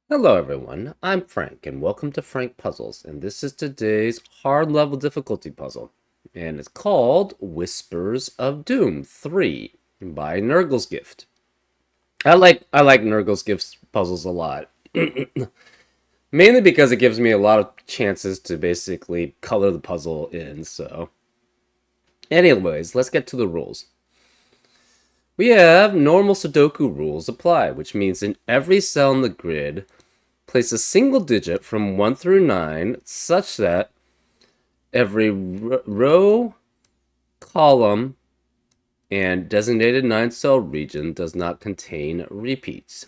Hello everyone, I'm Frank and welcome to Frank Puzzles, and this is today's hard level difficulty puzzle. And it's called Whispers of Doom 3 by Nurgle's Gift. I like Nurgle's Gift puzzles a lot. Mainly because it gives me a lot of chances to basically color the puzzle in, so. Anyways, let's get to the rules. We have normal Sudoku rules apply, which means in every cell in the grid, place a single digit from 1 through 9 such that every row, column, and designated 9-cell region does not contain repeats.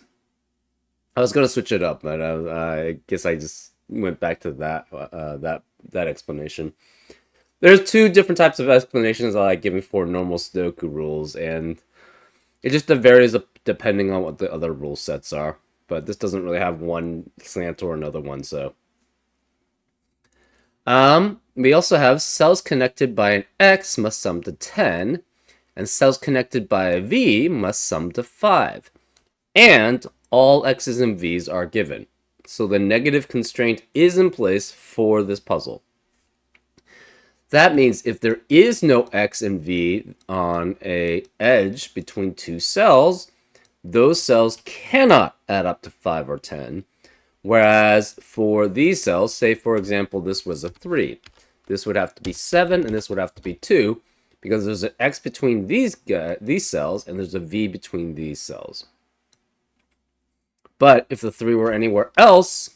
I was going to switch it up, but I guess I just went back to that explanation. There's two different types of explanations I like giving for normal Sudoku rules, and it just varies depending on what the other rule sets are. But this doesn't really have one slant or another one, so. We also have cells connected by an X must sum to 10, and cells connected by a V must sum to 5. And all X's and V's are given. So the negative constraint is in place for this puzzle. That means if there is no X and V on a edge between two cells, those cells cannot add up to 5 or 10. Whereas for these cells, say for example this was a 3, this would have to be 7 and this would have to be 2 because there's an X between these cells and there's a V between these cells. But if the 3 were anywhere else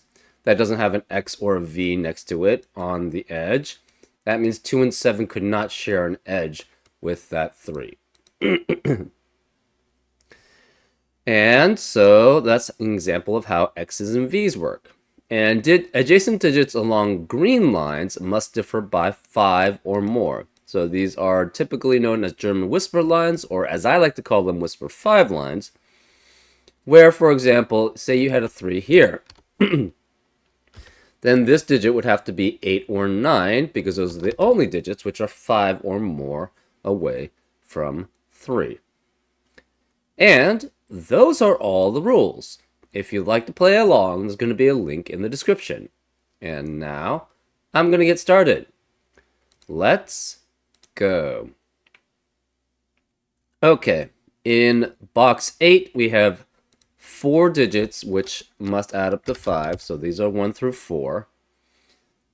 that doesn't have an X or a V next to it on the edge, that means 2 and 7 could not share an edge with that 3. And so that's an example of how X's and V's work. And adjacent digits along green lines must differ by 5 or more. So these are typically known as German whisper lines, or as I like to call them, whisper 5 lines, where, for example, say you had a 3 here. Then this digit would have to be 8 or 9, because those are the only digits which are 5 or more away from 3. And those are all the rules. If you'd like to play along, there's going to be a link in the description. And now, I'm going to get started. Let's go. Okay, in box 8, we have 4 digits which must add up to 5. So these are 1 through 4.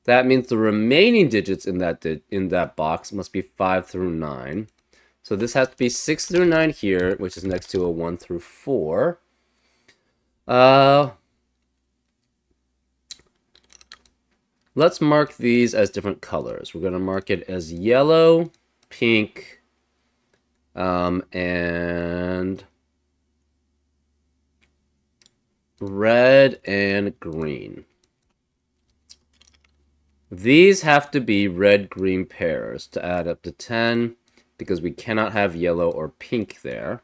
That means the remaining digits in that box must be 5 through 9. So this has to be 6 through 9 here, which is next to a 1 through 4. Let's mark these as different colors. We're going to mark it as yellow, pink, and red and green. These have to be red-green pairs to add up to 10 because we cannot have yellow or pink there.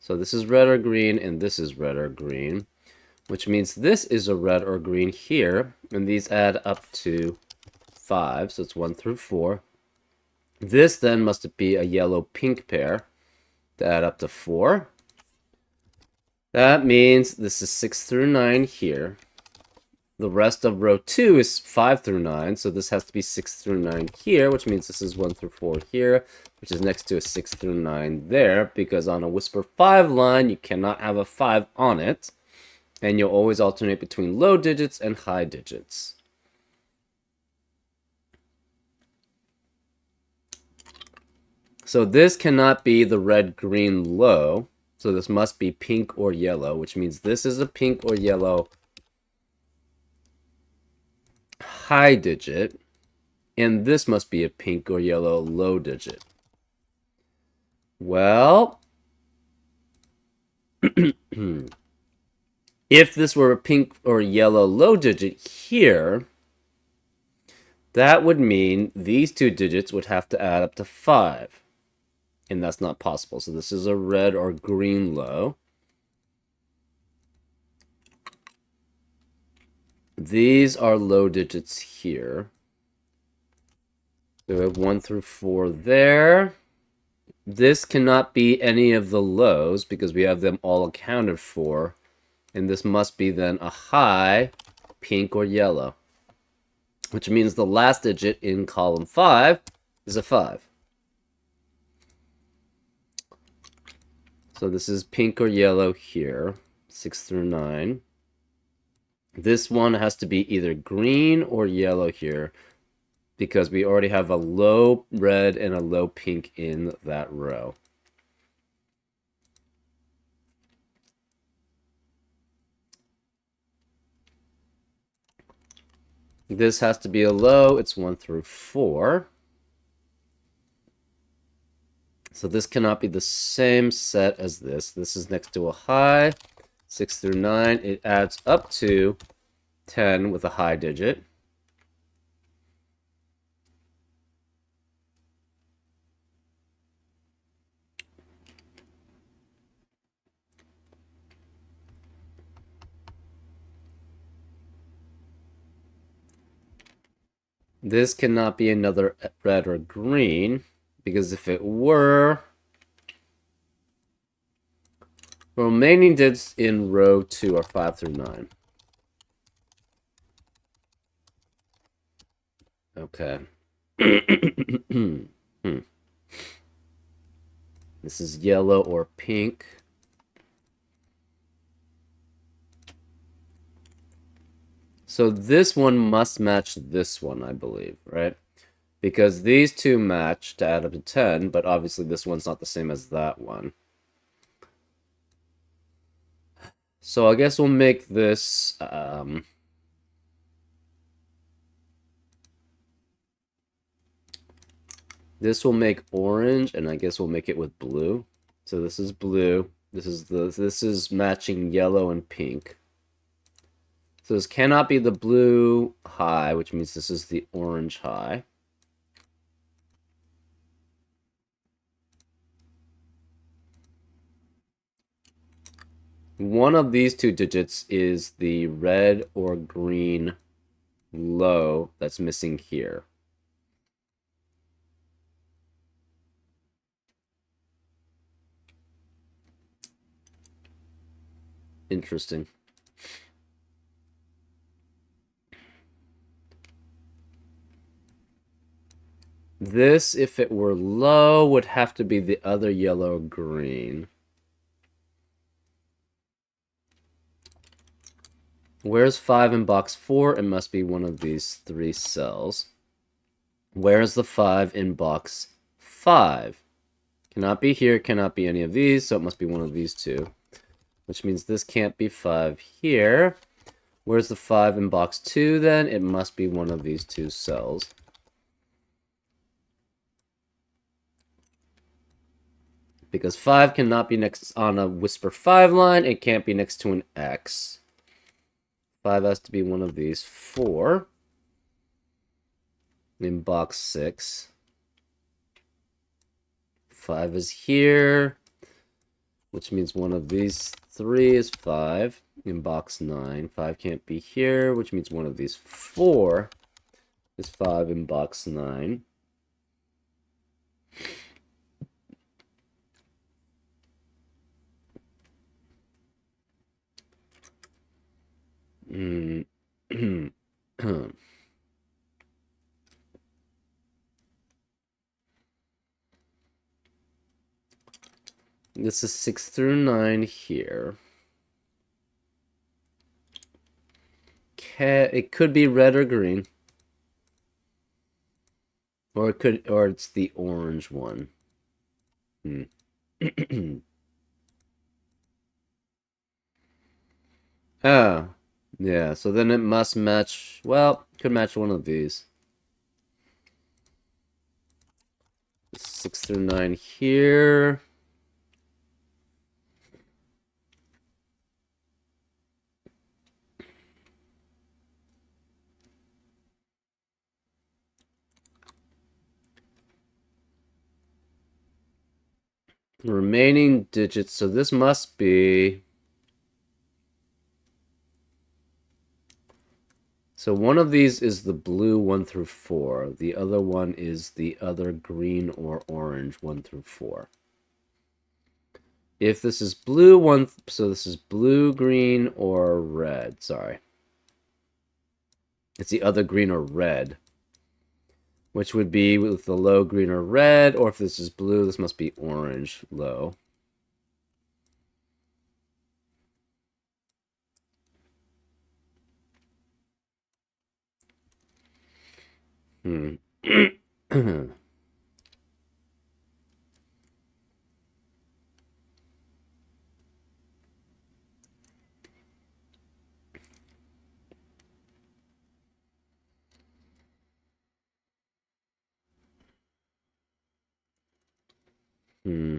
So this is red or green and this is red or green, which means this is a red or green here, and these add up to 5, so it's 1 through 4. This then must be a yellow-pink pair to add up to 4. That means this is 6 through 9 here. The rest of row 2 is 5 through 9, so this has to be 6 through 9 here, which means this is 1 through 4 here, which is next to a 6 through 9 there, because on a Whisper 5 line, you cannot have a 5 on it, and you'll always alternate between low digits and high digits. So this cannot be the red-green low, so this must be pink or yellow, which means this is a pink or yellow high digit, and this must be a pink or yellow low digit. Well, if this were a pink or yellow low digit here, that would mean these two digits would have to add up to 5. And that's not possible. So this is a red or green low. These are low digits here. So we have 1 through 4 there. This cannot be any of the lows because we have them all accounted for And this must be then a high pink or yellow, which means the last digit in column 5 is a 5. So this is pink or yellow here, 6 through 9. This one has to be either green or yellow here, because we already have a low red and a low pink in that row. This has to be a low, it's 1 through 4. So this cannot be the same set as this. This is next to a high, 6 through 9. It adds up to 10 with a high digit. This cannot be another red or green, because if it were, the remaining digits in row 2 are 5 through 9. Okay. This is yellow or pink. So this one must match this one, I believe, right? Because these two match to add up to 10, but obviously this one's not the same as that one. So I guess we'll make this... this will make orange, and I guess we'll make it with blue. So this is blue. This is matching yellow and pink. So this cannot be the blue high, which means this is the orange high. One of these two digits is the red or green low that's missing here. Interesting. This, if it were low, would have to be the other yellow or green. Where's 5 in box 4? It must be one of these 3 cells. Where's the 5 in box 5? Cannot be here, cannot be any of these, so it must be one of these 2. Which means this can't be 5 here. Where's the 5 in box 2 then? It must be one of these 2 cells. Because 5 cannot be next on a Whisper 5 line, it can't be next to an X. 5 has to be one of these 4 in box 6. 5 is here, which means one of these 3 is 5 in box 9. 5 can't be here, which means one of these 4 is 5 in box 9. This is 6 through 9 here. It could be red or green. Or it's the orange one. Oh, yeah, so then it must match, well, could match one of these. 6 through 9 here. Remaining digits, so this must be... So one of these is the blue 1 through 4. The other one is the other green or orange 1 through 4. if this is blue, one, so this is blue, green, or red. Sorry. It's the other green or red, which would be with the low green or red, or if this is blue, this must be orange low. Hmm. Hmm.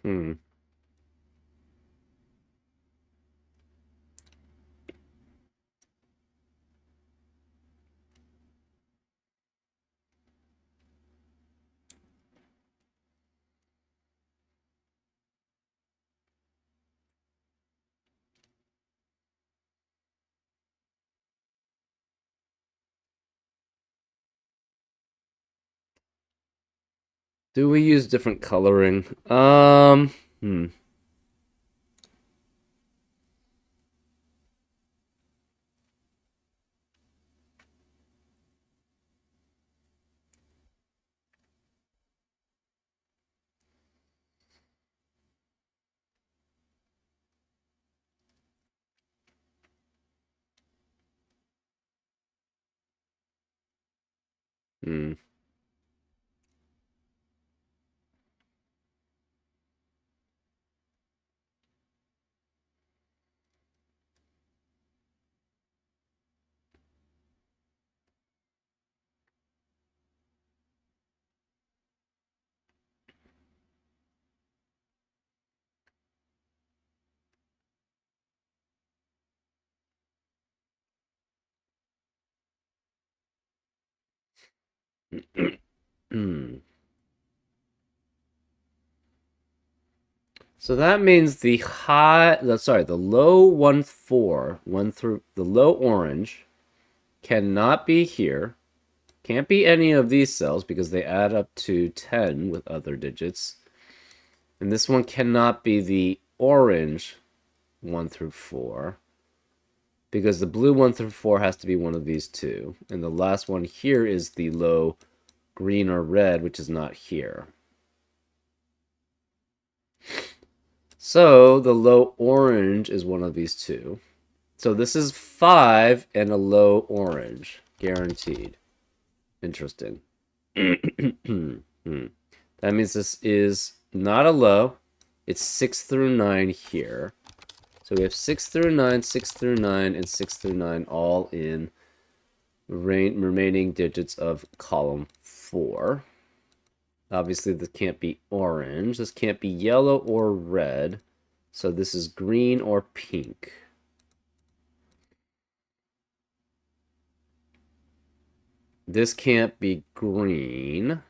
Hmm. Do we use different coloring? Hmm. Hmm. Hmm. So that means the low 1-4, one through the low orange cannot be here. Can't be any of these cells because they add up to 10 with other digits. And this one cannot be the orange 1 through 4 because the blue 1 through 4 has to be one of these two. And the last one here is the low green or red, which is not here. So the low orange is one of these two. So this is 5 and a low orange, guaranteed. Interesting. That means this is not a low. It's 6 through 9 here. So we have 6 through 9, 6 through 9, and 6 through 9 all in remaining digits of column 4. Obviously, this can't be orange. This can't be yellow or red. So this is green or pink. This can't be green.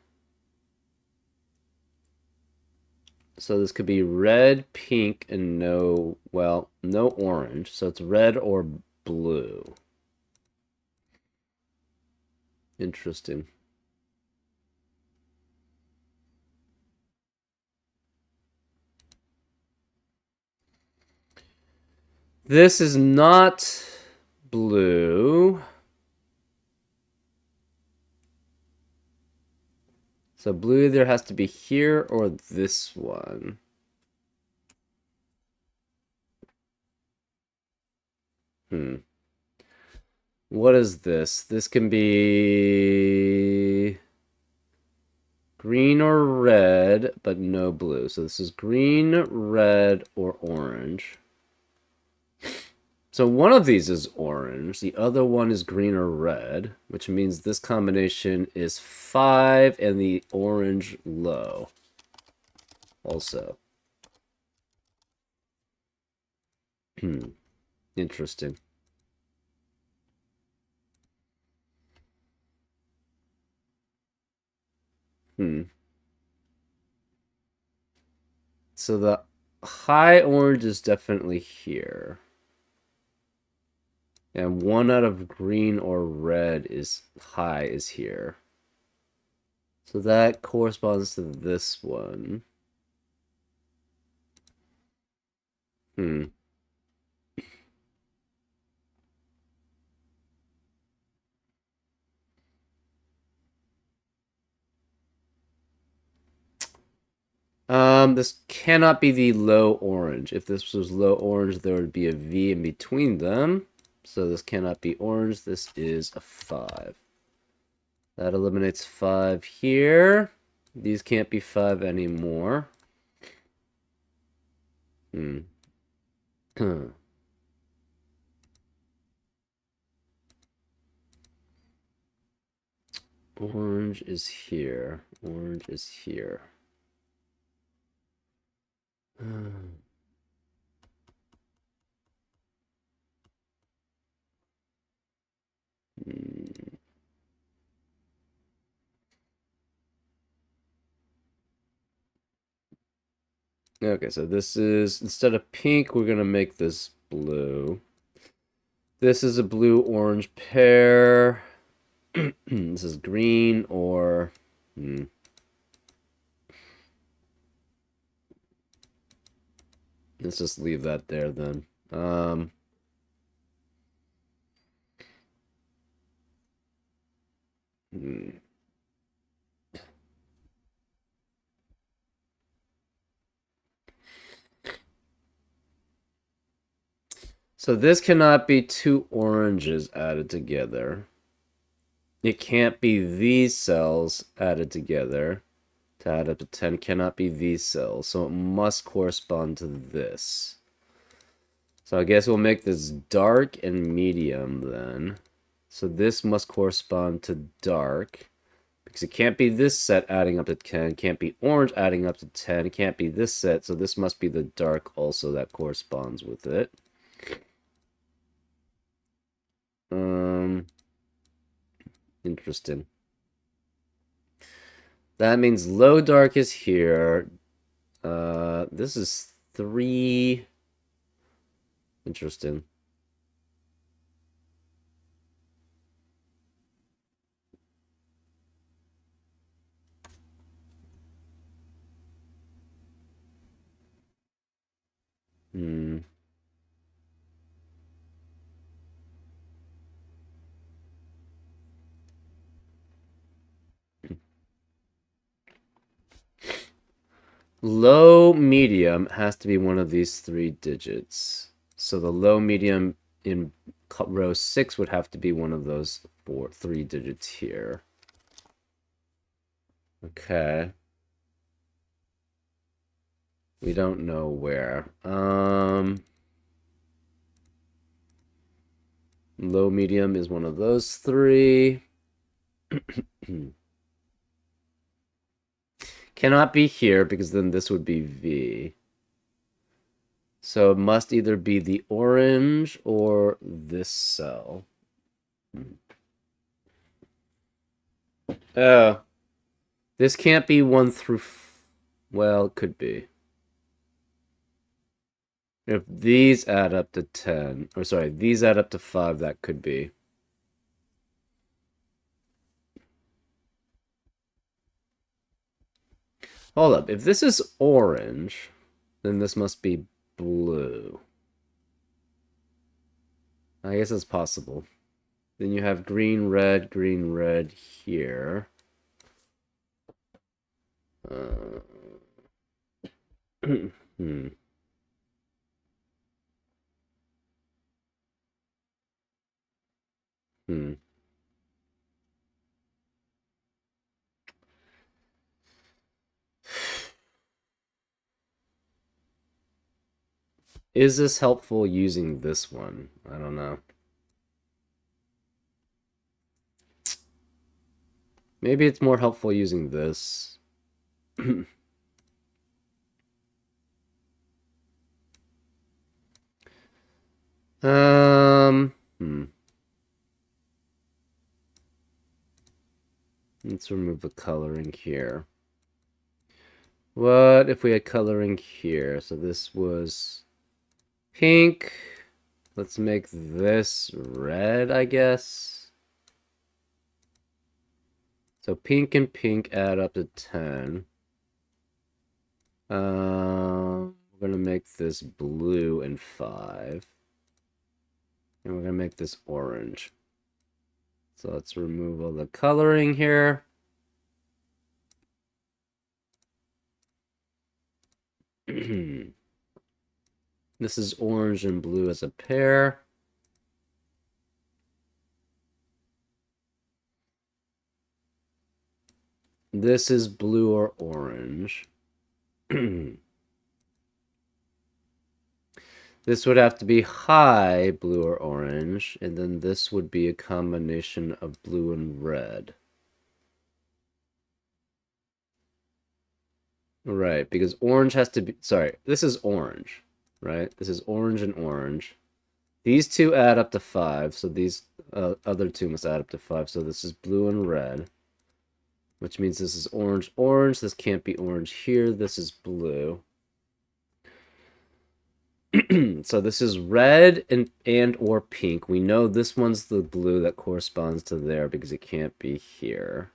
So this could be red, pink, and no orange. So it's red or blue. Interesting. This is not blue. So blue either has to be here or this one. What is this? This can be green or red, but no blue. So this is green, red, or orange. So one of these is orange, the other one is green or red, which means this combination is 5 and the orange low also. Interesting. Hmm. So the high orange is definitely here. And one out of green or red is high is here. So that corresponds to this one. Hmm. This cannot be the low orange. If this was low orange, there would be a V in between them. So this cannot be orange. This is a 5. That eliminates 5 here. These can't be 5 anymore. Hmm. Orange is here. Orange is here. Okay, so this is, instead of pink, we're gonna make this blue. This is a blue-orange pair. This is green or... Let's just leave that there then. Hmm. So this cannot be two oranges added together. It can't be these cells added together to add up to 10. Cannot be these cells. So it must correspond to this. So I guess we'll make this dark and medium then. So this must correspond to dark. Because it can't be this set adding up to 10. Can't be orange adding up to 10. It can't be this set. So this must be the dark also that corresponds with it. Interesting. That means low dark is here. This is 3. Interesting. Hmm. Low medium has to be one of these 3 digits. So the low medium in row 6 would have to be one of those 3 digits here. Okay. We don't know where. Low medium is one of those 3. Cannot be here because then this would be V. So it must either be the orange or this cell. Oh. This can't be 1 through... Well, it could be. If these add up to 10, or sorry, these add up to 5, that could be. Hold up, if this is orange, then this must be blue. I guess it's possible. Then you have green, red here. Uh, hmm. Hmm. Is this helpful using this one? I don't know. Maybe it's more helpful using this. Hmm. Let's remove the coloring here. What if we had coloring here? So this was pink. Let's make this red, I guess. So pink and pink add up to 10. We're gonna make this blue and 5. And we're gonna make this orange. So let's remove all the coloring here. This is orange and blue as a pair. This is blue or orange. This would have to be high blue or orange, and then this would be a combination of blue and red. Right, because orange has to be, sorry, this is orange, right? This is orange and orange. These two add up to 5, so these other two must add up to 5, so this is blue and red, which means this is orange, orange. This can't be orange here, this is blue. So this is red and or pink. We know this one's the blue that corresponds to there because it can't be here.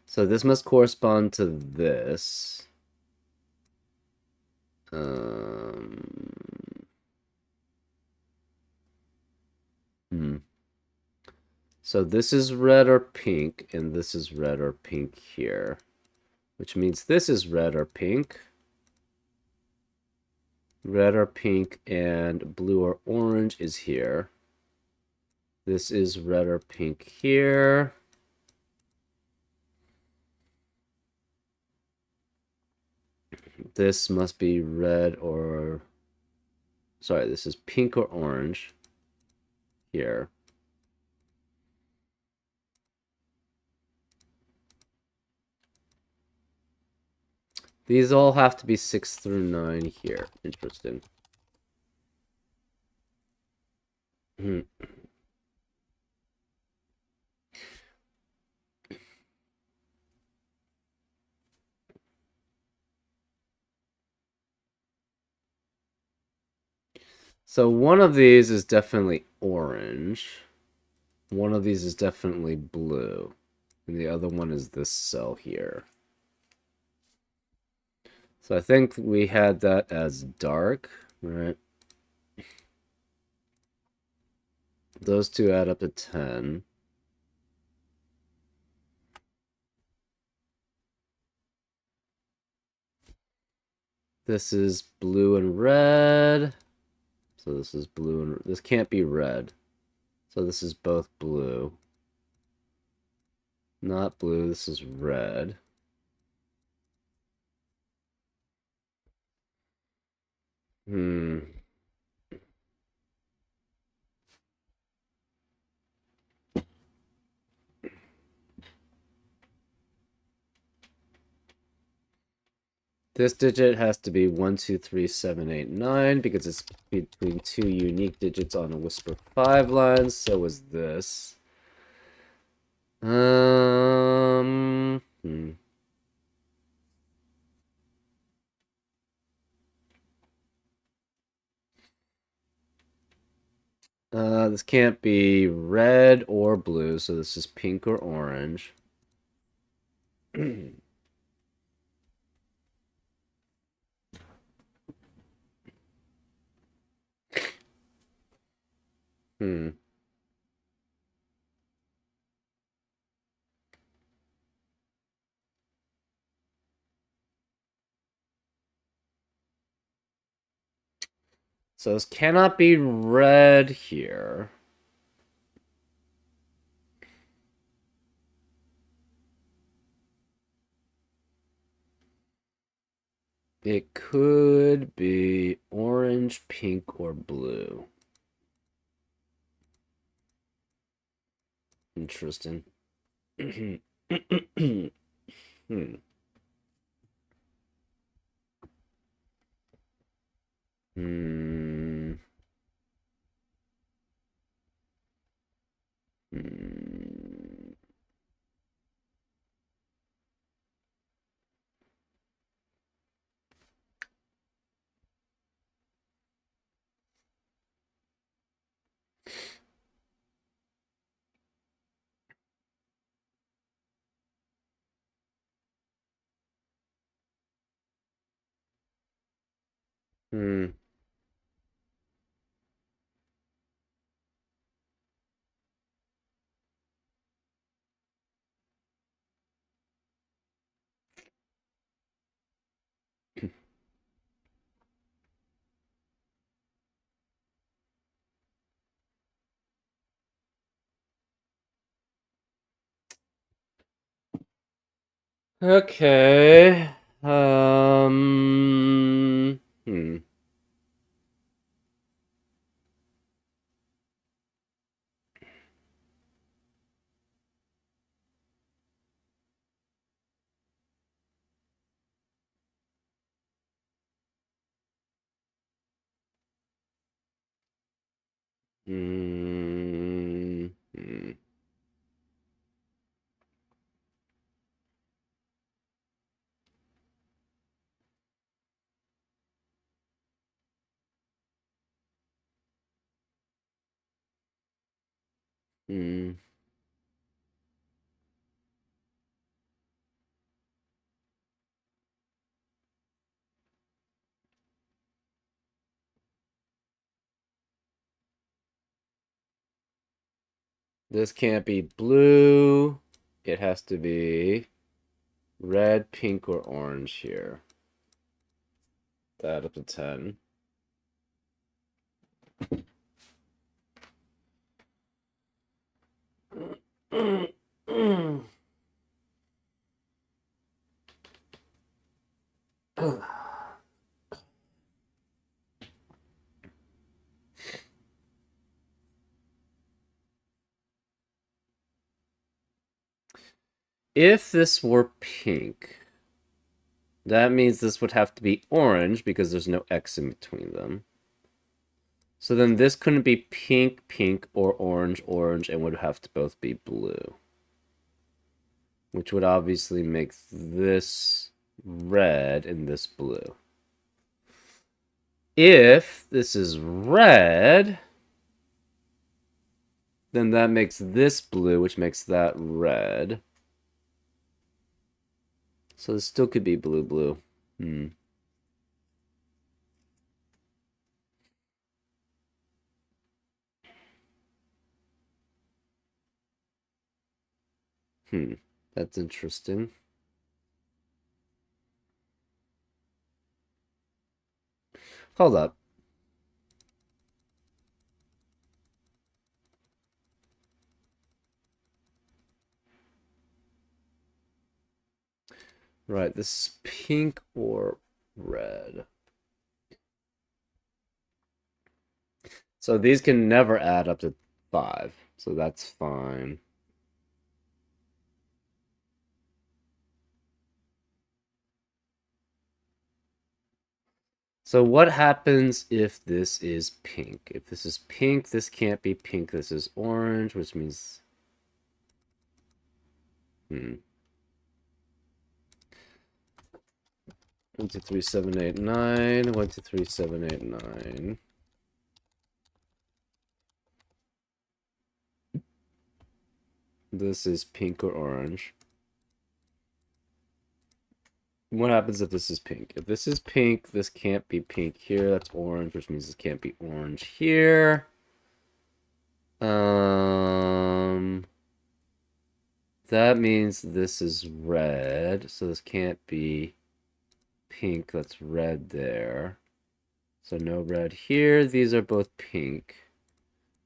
So this must correspond to this. So this is red or pink, and this is red or pink here, which means this is red or pink. Red or pink and blue or orange is here. This is red or pink here. This must be red or... Sorry, this is pink or orange here. These all have to be 6 through 9 here. Interesting. So one of these is definitely orange. One of these is definitely blue. And the other one is this cell here. So I think we had that as dark, right? Those two add up to 10. This is blue and red. So this is blue and this can't be red. So this is both blue. Not blue, this is red. This digit has to be 1, 2, 3, 7, 8, 9 because it's between two unique digits on a Whisper 5 line. So is this. This can't be red or blue, so this is pink or orange. So this cannot be red here. It could be orange, pink, or blue. Interesting. Hmm. Hmm. Okay. Hmm. Hmm. Hmm. Hmm. This can't be blue. It has to be red, pink, or orange here. Add up to 10. If this were pink, that means this would have to be orange because there's no X in between them. So then this couldn't be pink, pink, or orange, orange, and would have to both be blue. Which would obviously make this red and this blue. If this is red, then that makes this blue, which makes that red. So this still could be blue, blue. Hmm. Hmm. That's interesting. Hold up. Right, this is pink or red. So these can never add up to 5. So that's fine. So what happens if this is pink? If this is pink, this can't be pink. This is orange, which means... Hmm. 1, 2, 3, 7, 8, 9. 1, 2, 3, 7, 8, 9. This is pink or orange. What happens if this is pink? If this is pink, this can't be pink here. That's orange, which means this can't be orange here. Um, that means this is red, so this can't be pink. That's red there. So no red here. These are both pink.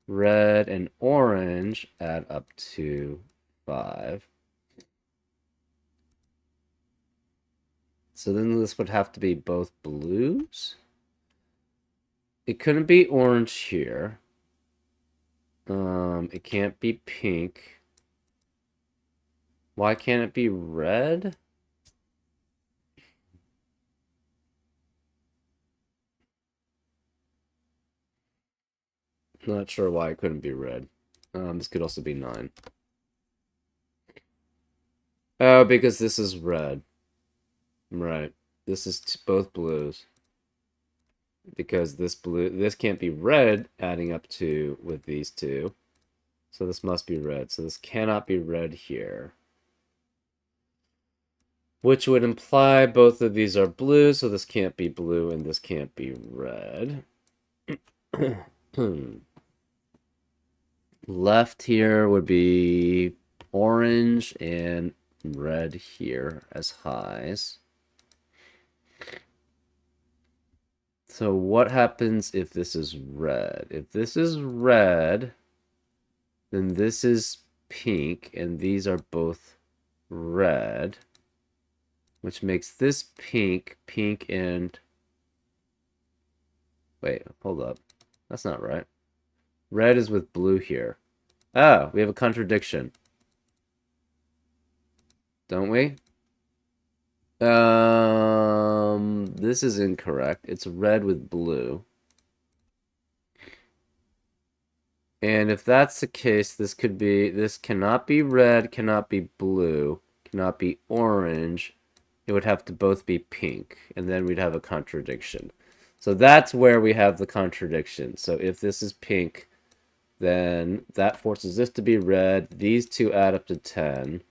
Red and orange add up to 5. So then this would have to be both blues. It couldn't be orange here. It can't be pink. Why can't it be red? Not sure why it couldn't be red. This could also be 9. Oh, because this is red. Right. This is both blues. Because this can't be red adding up to with these two. So this must be red. So this cannot be red here. which would imply both of these are blue, so this can't be blue and this can't be red. Left here would be orange and red here as highs. So what happens if this is red? If this is red, then this is pink, and these are both red, which makes this pink, and... Wait, hold up. That's not right. Red is with blue here. Oh, we have a contradiction. Don't we? This is incorrect. It's red with blue. And if that's the case, this cannot be red, cannot be blue, cannot be orange. It would have to both be pink, and then we'd have a contradiction. So that's where we have the contradiction. So if this is pink, then that forces this to be red. These two add up to 10.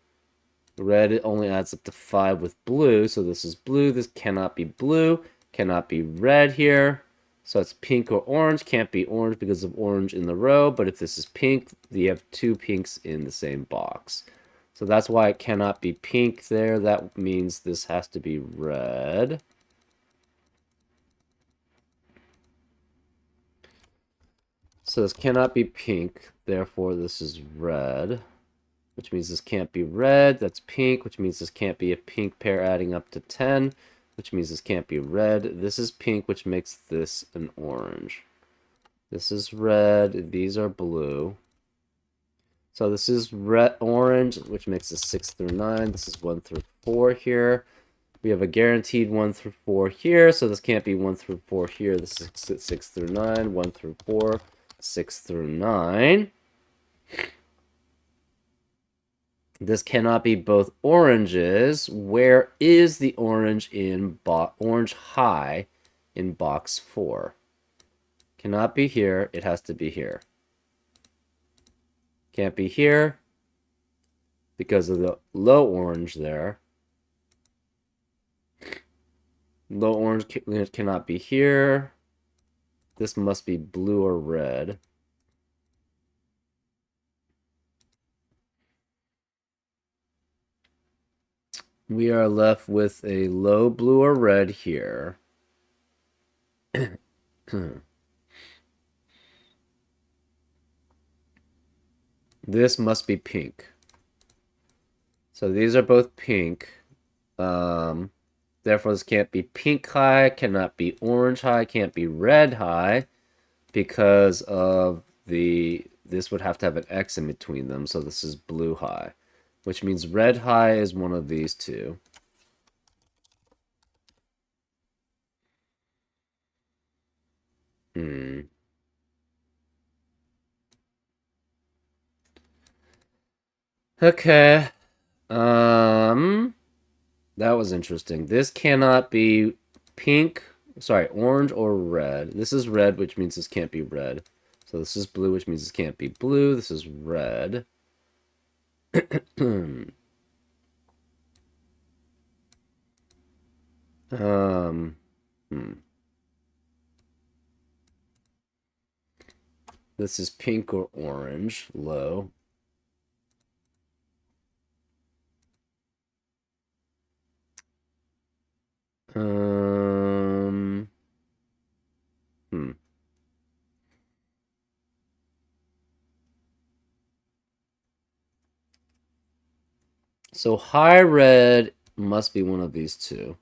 Red only adds up to 5 with blue, so this is blue. This cannot be blue, cannot be red here. So it's pink or orange. Can't be orange because of orange in the row, but if this is pink, you have two pinks in the same box. So that's why it cannot be pink there. That means this has to be red. So this cannot be pink, therefore this is red, which means this can't be red. That's pink, which means this can't be a pink pair adding up to 10, which means this can't be red. This is pink, which makes this an orange. This is red. These are blue. So this is red, orange, which makes this 6 through 9. This is 1 through 4 here. We have a guaranteed 1 through 4 here, so this can't be 1 through 4 here. This is 6 through 9, 1 through 4, 6 through 9. This cannot be both oranges. Where is the orange in orange high in box 4? Cannot be here. It has to be here. Can't be here because of the low orange there. Low orange cannot be here. This must be blue or red. We are left with a low blue or red here. This must be pink. So these are both pink. Therefore, this can't be pink high, cannot be orange high, can't be red high, because of this would have to have an X in between them, so this is blue high, which means red high is one of these two. Okay. That was interesting. This cannot be pink, sorry, orange or red. This is red, which means this can't be red. So this is blue, which means this can't be blue. This is red. This is pink or orange, low. So high red must be one of these two.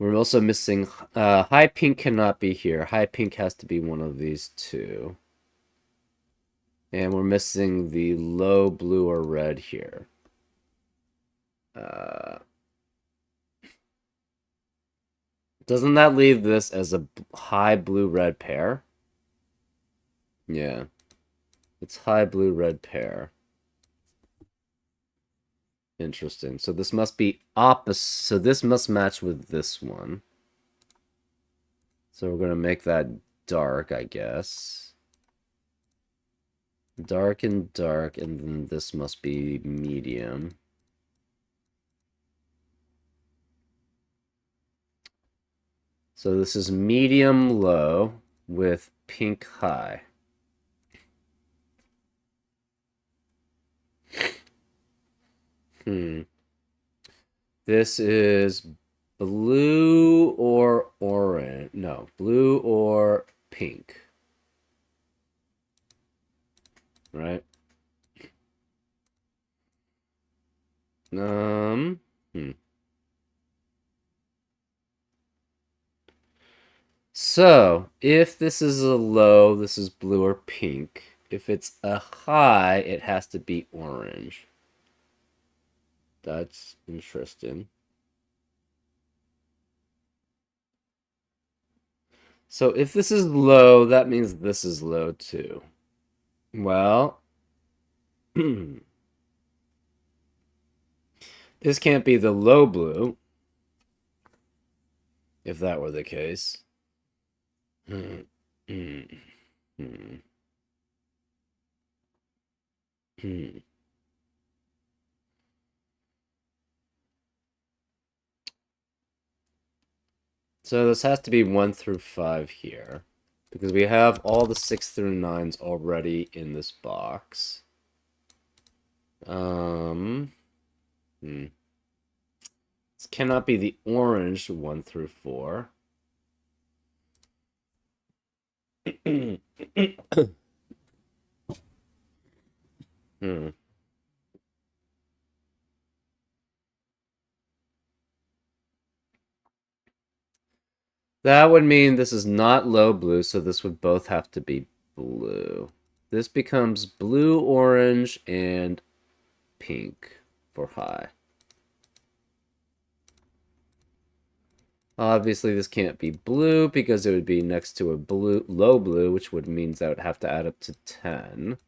We're also missing high pink cannot be here. High pink has to be one of these two. And we're missing the low blue or red here. Doesn't that leave this as a high blue-red pair? Yeah. It's high blue-red pair. Interesting. So this must be opposite. So this must match with this one. So we're going to make that dark, I guess. Dark, and then this must be medium. So this is medium low with pink high. This is blue or orange. No, blue or pink. Right? Hmm. So, if this is a low, this is blue or pink. If it's a high, it has to be orange. That's interesting. So if this is low, that means this is low too. Well, this can't be the low blue, if that were the case. So this has to be 1 through 5 here, because we have all the 6 through 9s already in this box. This cannot be the orange 1 through 4. That would mean this is not low blue, so this would both have to be blue. This becomes blue, orange, and pink for high. Obviously, this can't be blue because it would be next to a blue, low blue, which would means I would have to add up to 10.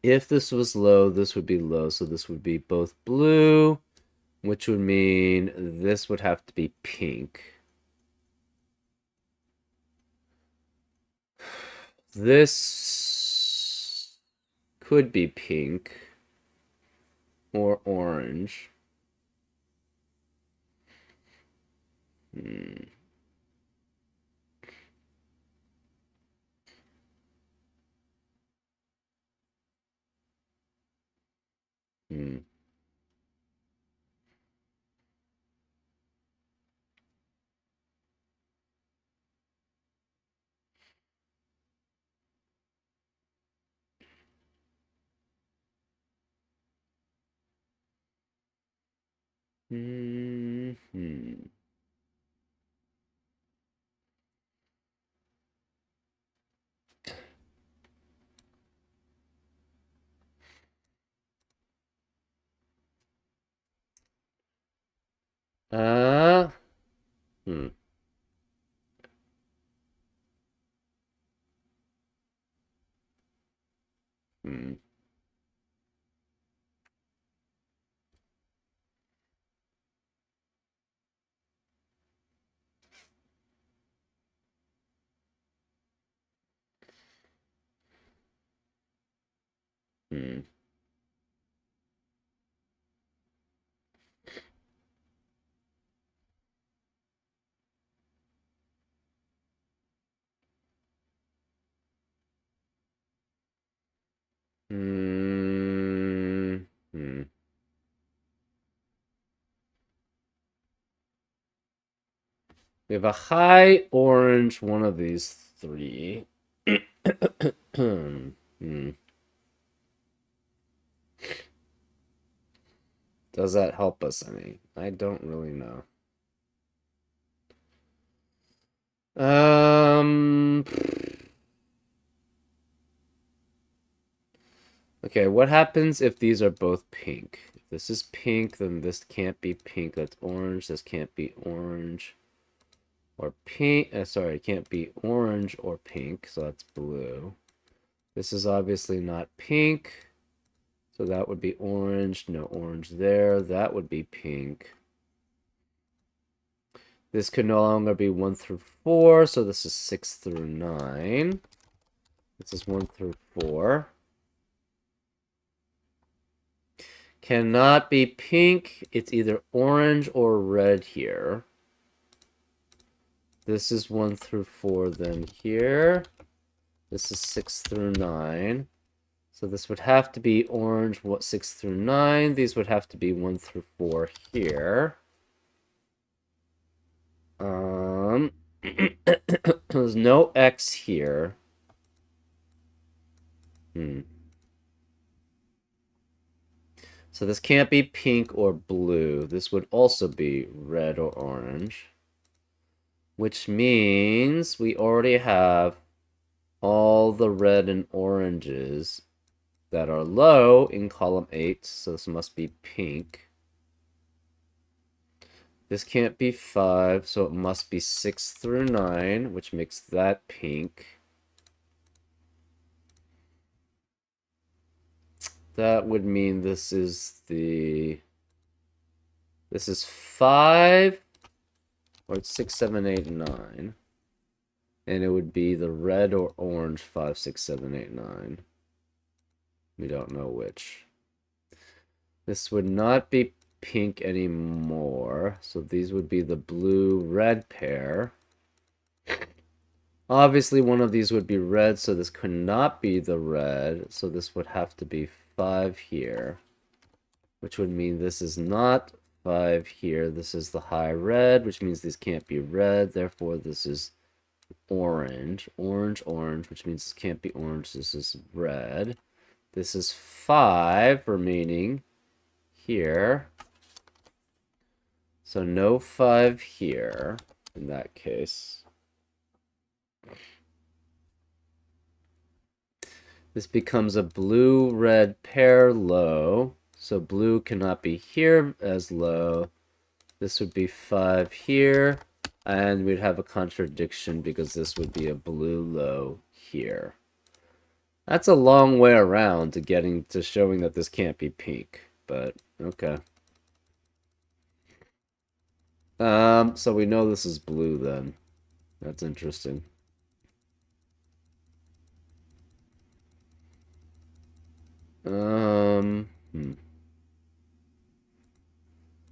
If this was low, this would be low, so this would be both blue, which would mean this would have to be pink. This could be pink or orange. Hmm. Hmm. Hmm. Uh, hmm. Hmm. Hmm. Hmm. Hmm. We have a high orange, one of these three. Hmm. Does that help us any? I don't really know. Um. Okay, what happens if these are both pink? If this is pink, then this can't be pink. That's orange. This can't be orange or pink. Sorry, it can't be orange or pink, so that's blue. This is obviously not pink, so that would be orange. No orange there. That would be pink. This could no longer be 1 through 4, so this is 6 through 9. This is 1 through 4. Cannot be pink. It's either orange or red here. This is 1 through 4 then here. This is 6 through 9. So this would have to be orange, 6 through 9. These would have to be 1 through 4 here. There's no X here. So this can't be pink or blue. This would also be red or orange. Which means we already have all the red and oranges that are low in column 8. So this must be pink. This can't be 5, so it must be 6 through 9, which makes that pink. That would mean this is 5, or it's 6, 7, 8, 9. And it would be the red or orange 5, 6, 7, 8, 9. We don't know which. This would not be pink anymore, so these would be the blue-red pair. Obviously, one of these would be red, so this could not be the red, so this would have to be 5 here, which would mean this is not 5 here. This is the high red, which means these can't be red, therefore this is orange. Orange, orange, which means this can't be orange. This is red. This is 5 remaining here. So no 5 here in that case. This becomes a blue-red pair low. So blue cannot be here as low. This would be 5 here. And we'd have a contradiction because this would be a blue low here. That's a long way around to getting to showing that this can't be pink, but okay. So we know this is blue then. That's interesting.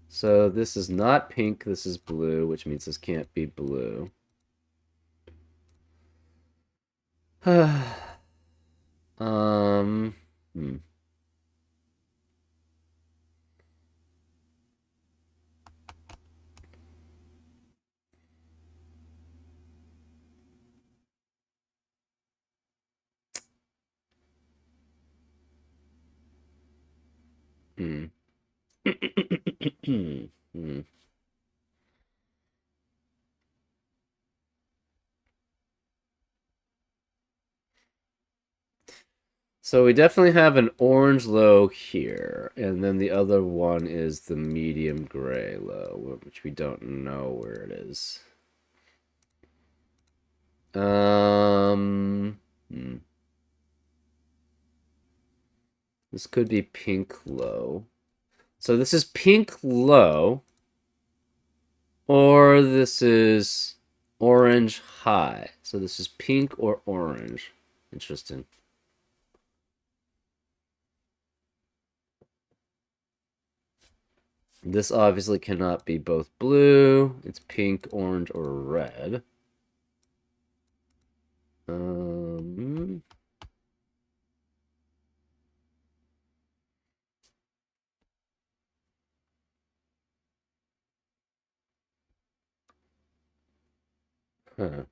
So this is not pink, this is blue, which means this can't be blue. um, hmm. Hmm. Hmm. So we definitely have an orange low here, and then the other one is the medium gray low, which we don't know where it is. This could be pink low. So this is pink low, or this is orange high. So this is pink or orange. Interesting. This obviously cannot be both blue. It's pink, orange, or red. Huh.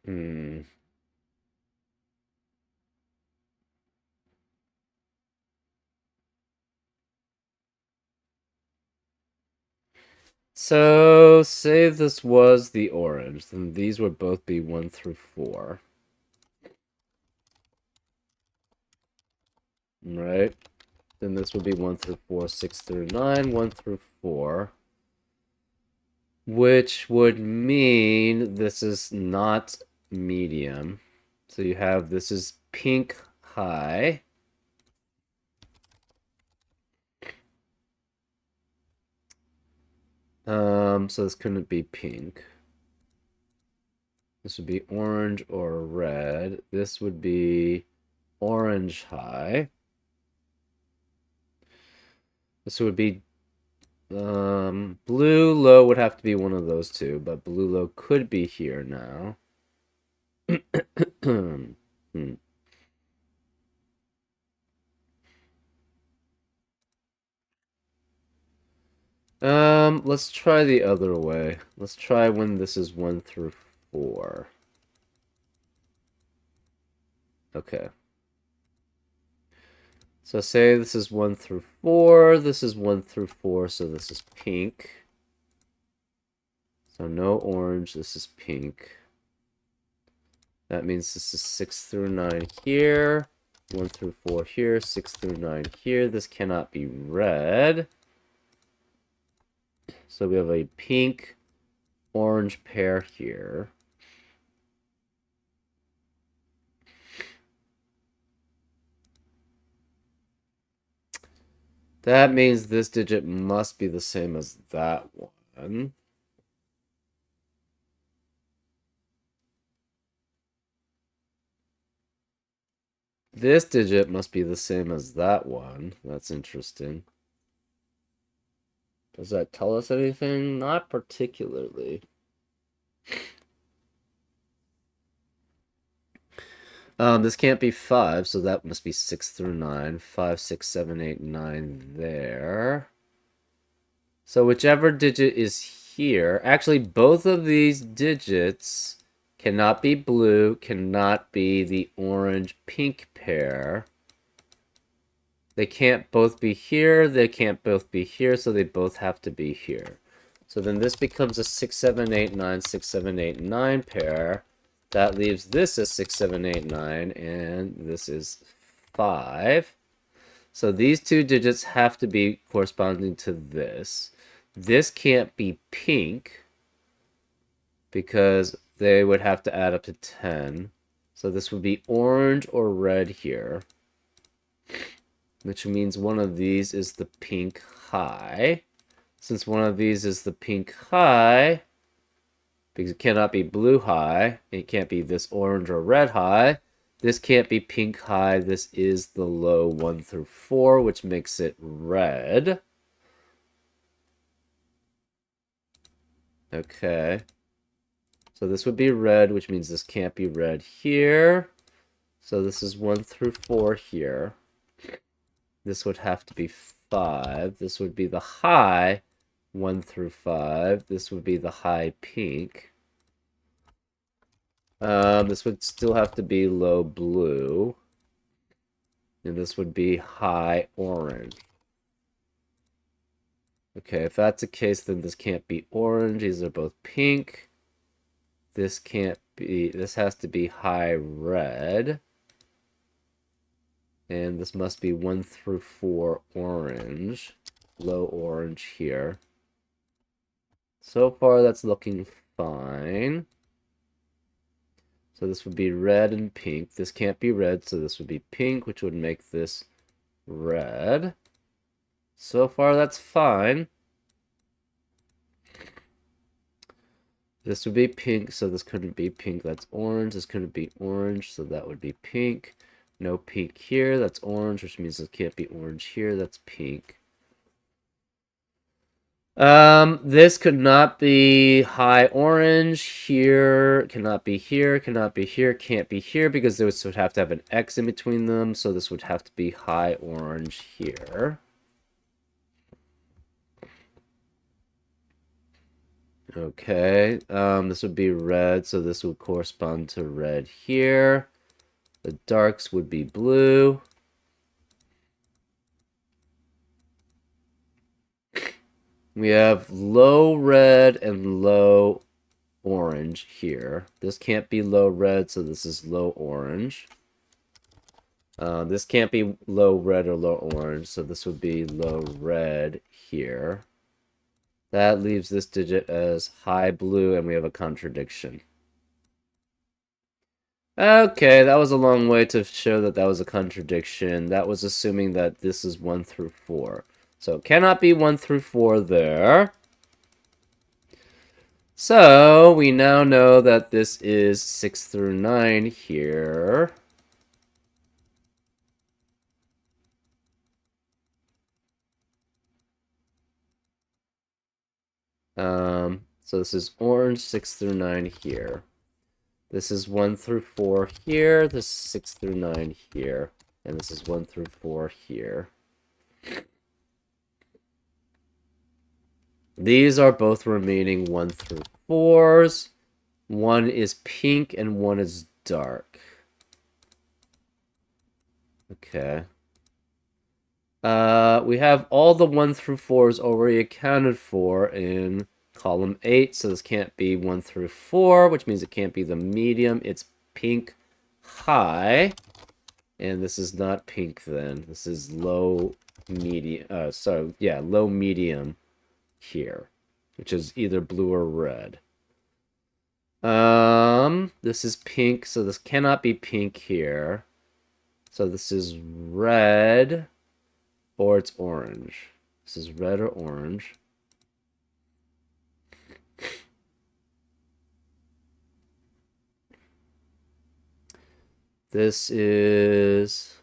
Hmm. So, say this was the orange, then these would both be 1 through 4. Right? Then this would be 1 through 4, 6 through 9, 1 through 4. which would mean this is not medium. So you have this is pink high. So this couldn't be pink. This would be orange or red. This would be orange high. This would be blue low would have to be one of those two, but blue low could be here now. Hmm. Let's try the other way. Let's try when this is 1 through 4. Okay. So say this is 1 through 4, this is 1 through 4, so this is pink. So no orange, this is pink. That means this is 6 through 9 here, 1 through 4 here, 6 through 9 here. This cannot be red. So we have a pink, orange pair here. That means this digit must be the same as that one. This digit must be the same as that one. That's interesting. Does that tell us anything? Not particularly. This can't be 5, so that must be 6 through 9. 5, 6, 7, 8, 9 there. So whichever digit is here, actually both of these digits cannot be blue, cannot be the orange-pink pair. They can't both be here, they can't both be here, so they both have to be here. So then this becomes a 6, 7, 8, 9, 6, 7, 8, 9 pair. That leaves this as 6, 7, 8, 9, and this is 5. So these two digits have to be corresponding to this. This can't be pink because they would have to add up to 10. So this would be orange or red here, which means one of these is the pink high. Since one of these is the pink high, because it cannot be blue high, it can't be this orange or red high, this can't be pink high, this is the low 1 through 4, which makes it red. Okay. So this would be red, which means this can't be red here. So this is 1 through 4 here. This would have to be 5. This would be the high 1 through 5. This would be the high pink. This would still have to be low blue. And this would be high orange. Okay, if that's the case, then this can't be orange. These are both pink. This can't be, this has to be high red. And this must be 1 through 4 orange. Low orange here. So far, that's looking fine. So this would be red and pink. This can't be red, so this would be pink, which would make this red. So far, that's fine. This would be pink, so this couldn't be pink. That's orange. This couldn't be orange, so that would be pink. No pink here. That's orange, which means it can't be orange here. That's pink. This could not be high orange here, cannot be here, cannot be here, can't be here, because this would have to have an X in between them, so this would have to be high orange here. Okay, this would be red, so this would correspond to red here. The darks would be blue. We have low red and low orange here. This can't be low red, so this is low orange. This can't be low red or low orange, so this would be low red here. That leaves this digit as high blue, and we have a contradiction. Okay, that was a long way to show that that was a contradiction. That was assuming that this is 1 through 4. So it cannot be 1 through 4 there. So we now know that this is 6 through 9 here. So this is orange 6 through 9 here. This is 1 through 4 here. This is 6 through 9 here. And this is 1 through 4 here. These are both remaining 1 through 4s. One is pink and one is dark. Okay. We have all the 1 through 4s already accounted for in column 8, so this can't be 1 through 4, which means it can't be the medium. It's pink high, and this is not pink then. This is low medium, low medium here, which is either blue or red. This is pink, so this cannot be pink here. So this is red, or it's orange. This is red or orange. This is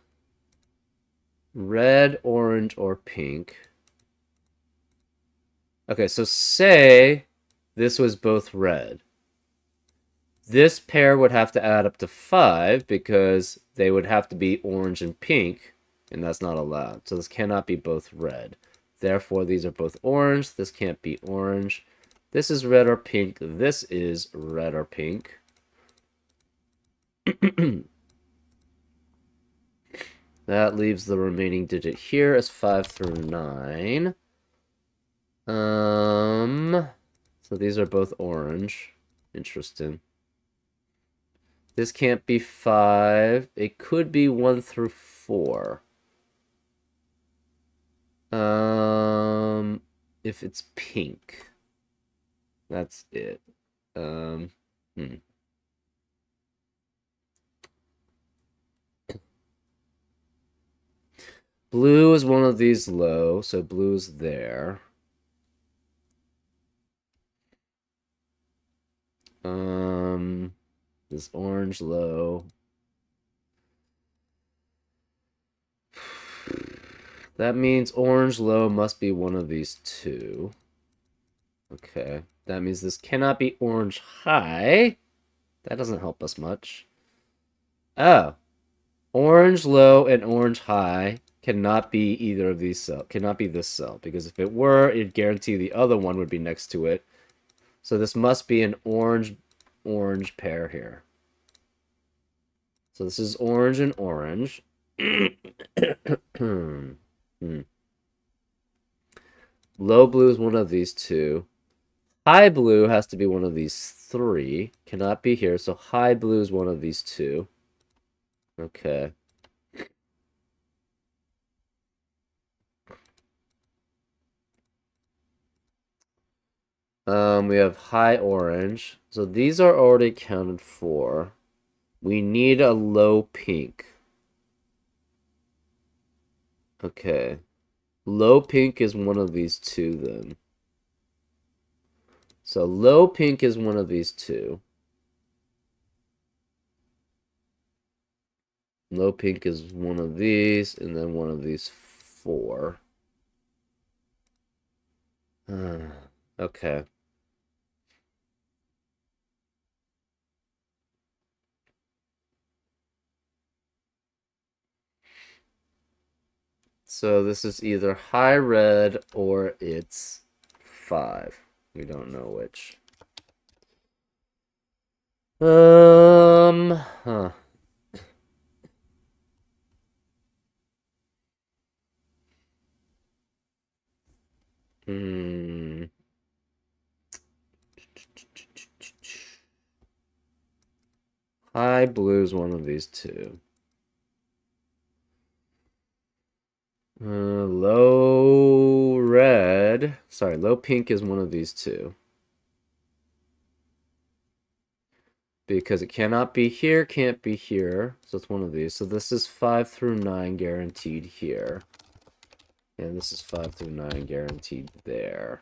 red, orange, or pink. Okay, so say this was both red. This pair would have to add up to 5 because they would have to be orange and pink, and that's not allowed. So this cannot be both red. Therefore, these are both orange. This can't be orange. This is red or pink. This is red or pink. That leaves the remaining digit here as 5 through 9. So these are both orange. Interesting. This can't be 5. It could be 1 through 4. If it's pink. That's it. Blue is one of these low, so blue's there. This orange low. That means orange low must be one of these two. Okay, that means this cannot be orange high. That doesn't help us much. Oh, orange low and orange high cannot be either of these cells. Cannot be this cell, because if it were, it'd guarantee the other one would be next to it. So this must be an orange pair here. So this is orange and orange. Low blue is one of these two. High blue has to be one of these three. Cannot be here, so high blue is one of these two. Okay. We have high orange. So these are already accounted for. We need a low pink. Okay. Low pink is one of these two then. So low pink is one of these two. Low pink is one of these, and then one of these four. Okay. So this is either high red or it's 5. We don't know which. Huh. High blue is one of these two. Low red red, sorry, low pink is one of these two. Because it cannot be here, can't be here. So it's one of these. So this is 5 through 9 guaranteed here. And this is 5 through 9 guaranteed there.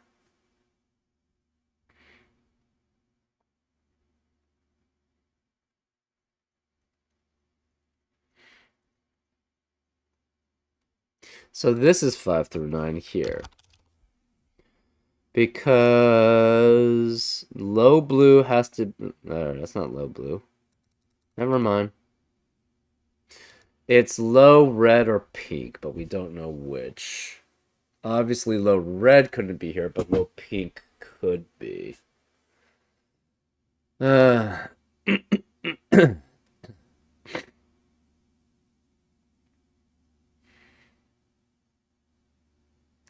So this is 5 through 9 here. Because low blue has to... that's not low blue. Never mind. It's low red or pink, but we don't know which. Obviously, low red couldn't be here, but low pink could be.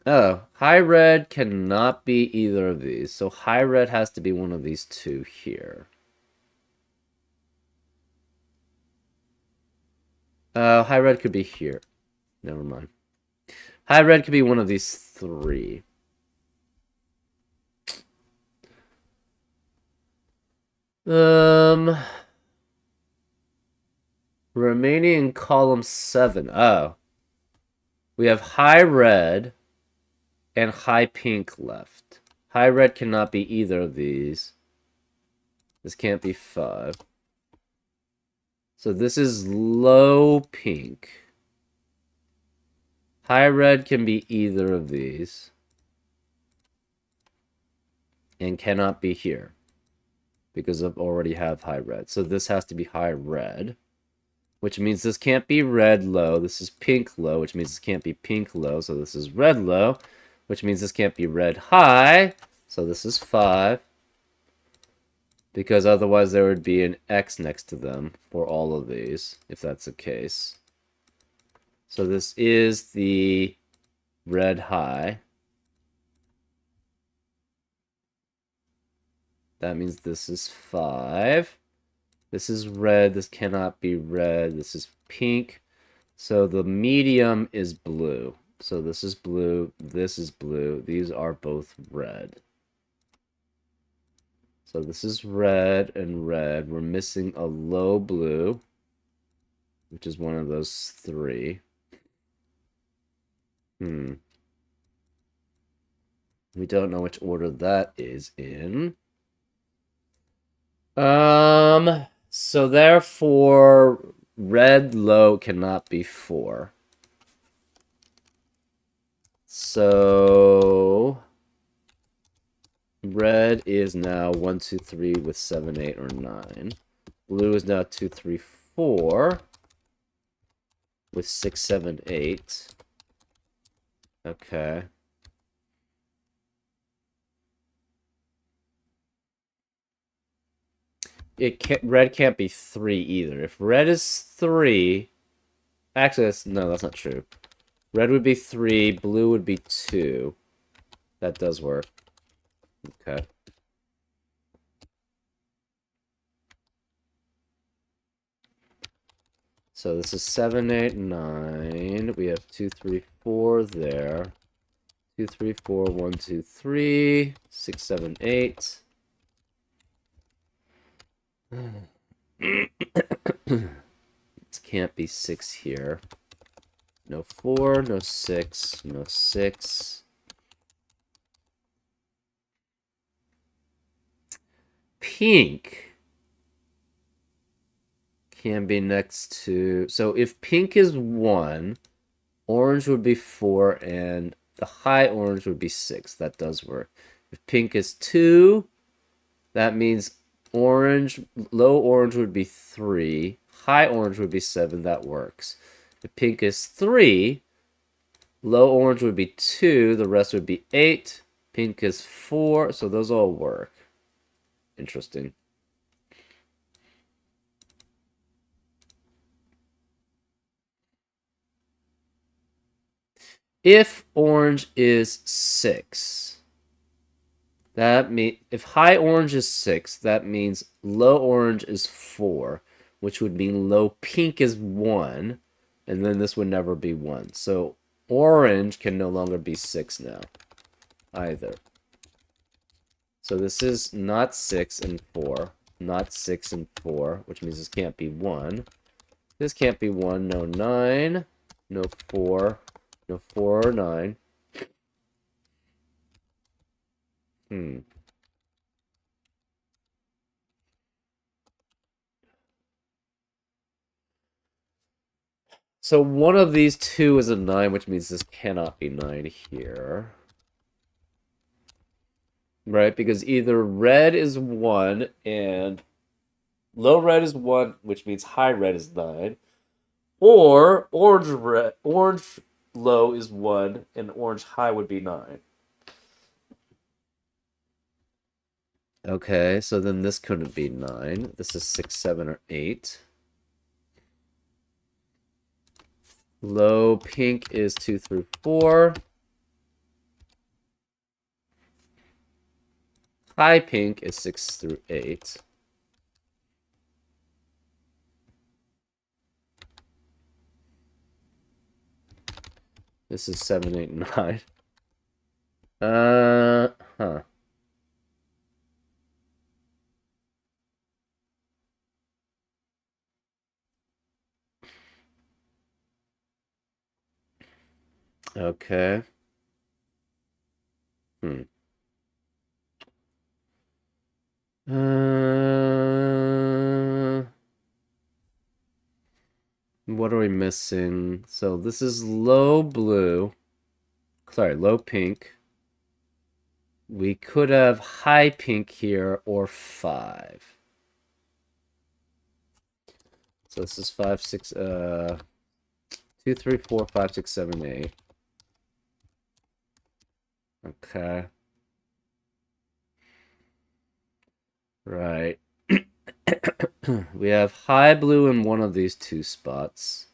Oh, high red cannot be either of these. So high red has to be one of these two here. High red could be here. Never mind. High red could be one of these three. Remaining in column 7. Oh. We have high red and high pink left. High red cannot be either of these. This can't be 5. So this is low pink. High red can be either of these. And cannot be here. Because I already have high red. So this has to be high red. Which means this can't be red low. This is pink low, which means this can't be pink low. So this is red low, which means this can't be red high. So this is 5. Because otherwise there would be an X next to them for all of these, if that's the case. So this is the red high. That means this is 5. This is red. This cannot be red. This is pink. So the medium is blue. So this is blue. This is blue. These are both red. So this is red and red. We're missing a low blue, which is one of those 3. We don't know which order that is in. So therefore, red low cannot be 4. So red is now 1, 2, 3 with 7, 8, or 9. Blue is now 2, 3, 4 with 6, 7, 8. Okay. Red can't be 3 either. If red is 3, actually that's not true. Red would be 3, blue would be 2. That does work. Okay. So this is 7, 8, 9. We have 2, 3, 4 there. 2, 3, 4, 1, 2, 3. 6, 7, 8. It can't be 6 here. No 4, no 6, no 6. Pink can be next to... So if pink is 1, orange would be 4, and the high orange would be 6. That does work. If pink is 2, that means orange, low orange would be 3. High orange would be 7. That works. If pink is 3, low orange would be 2. The rest would be 8. Pink is 4. So those all work. Interesting. If orange is 6, that means if high orange is 6, that means low orange is 4, which would mean low pink is 1, and then this would never be 1. So orange can no longer be 6 now. either. So this is not 6 and 4. Not 6 and 4, which means this can't be 1. This can't be 1. No 9. No 4. No 4 or 9. So one of these two is a 9, which means this cannot be 9 here. Right? Because either red is 1 and low red is 1, which means high red is 9. Or orange low is 1 and orange high would be 9. Okay, so then this couldn't be 9. This is 6, 7, or 8. Low pink is 2 through 4. High pink is 6 through 8. This is 7, 8, 9. Huh. Okay. What are we missing? So this is low blue. Sorry, low pink. We could have high pink here or 5. So this is 5, 6, 2, 3, 4, 5, 6, 7, 8. Okay. Right. We have high blue in one of these two spots.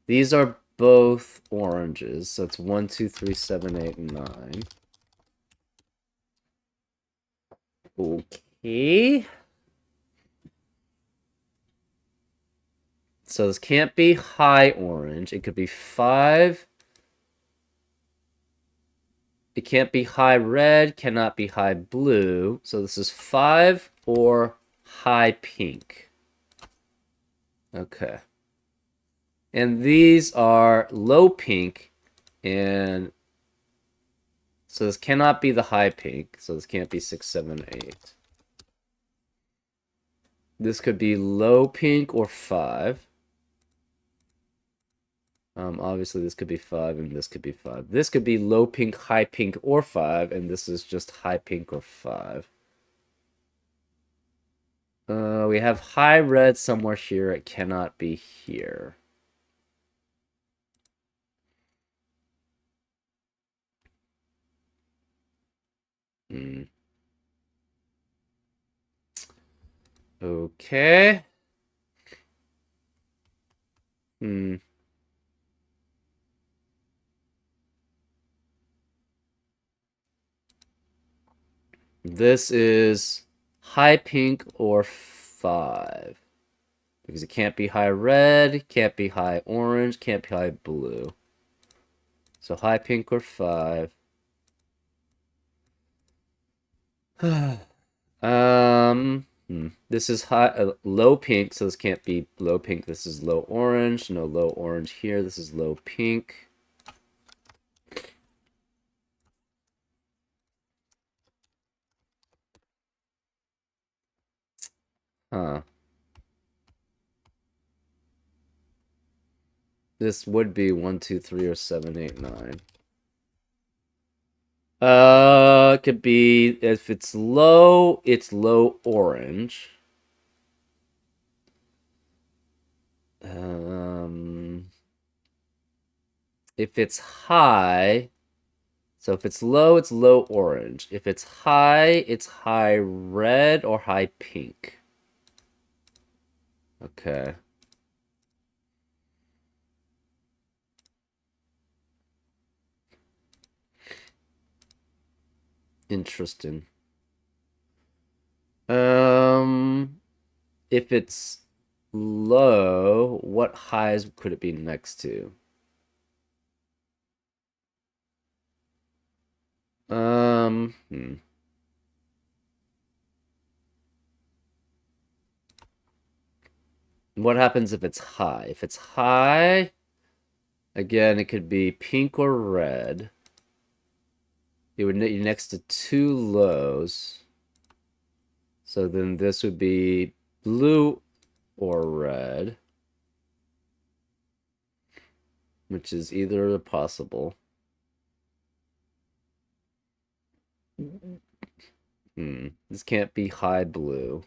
These are both oranges, so it's 1, 2, 3, 7, 8, and 9. Okay. So this can't be high orange. It could be 5. It can't be high red, cannot be high blue. So this is 5 or high pink. Okay. And these are low pink, and so this cannot be the high pink. So this can't be 6, 7, 8. This could be low pink or 5. Obviously, this could be 5, and this could be 5. This could be low pink, high pink, or 5, and this is just high pink or 5. We have high red somewhere here. It cannot be here. Okay. This is high pink or 5. Because it can't be high red, can't be high orange, can't be high blue. So high pink or 5. This is low pink, so this can't be low pink. This is low orange. No low orange here. This is low pink. Huh. This would be 1, 2, 3, or 7, 8, 9. It could be, if it's low orange. If it's high, so if it's low orange. If it's high red or high pink. Okay. Interesting. if it's low, what highs could it be next to? Hmm. What happens if it's high? If it's high, again, it could be pink or red. It would be next to two lows. So then this would be blue or red, which is either possible. This can't be high blue.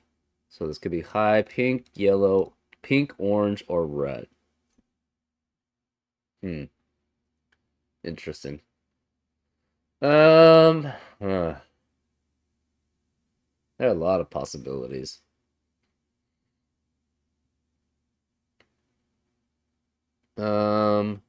So this could be high pink, yellow, pink, orange, or red. Interesting. Um, there are a lot of possibilities. Um,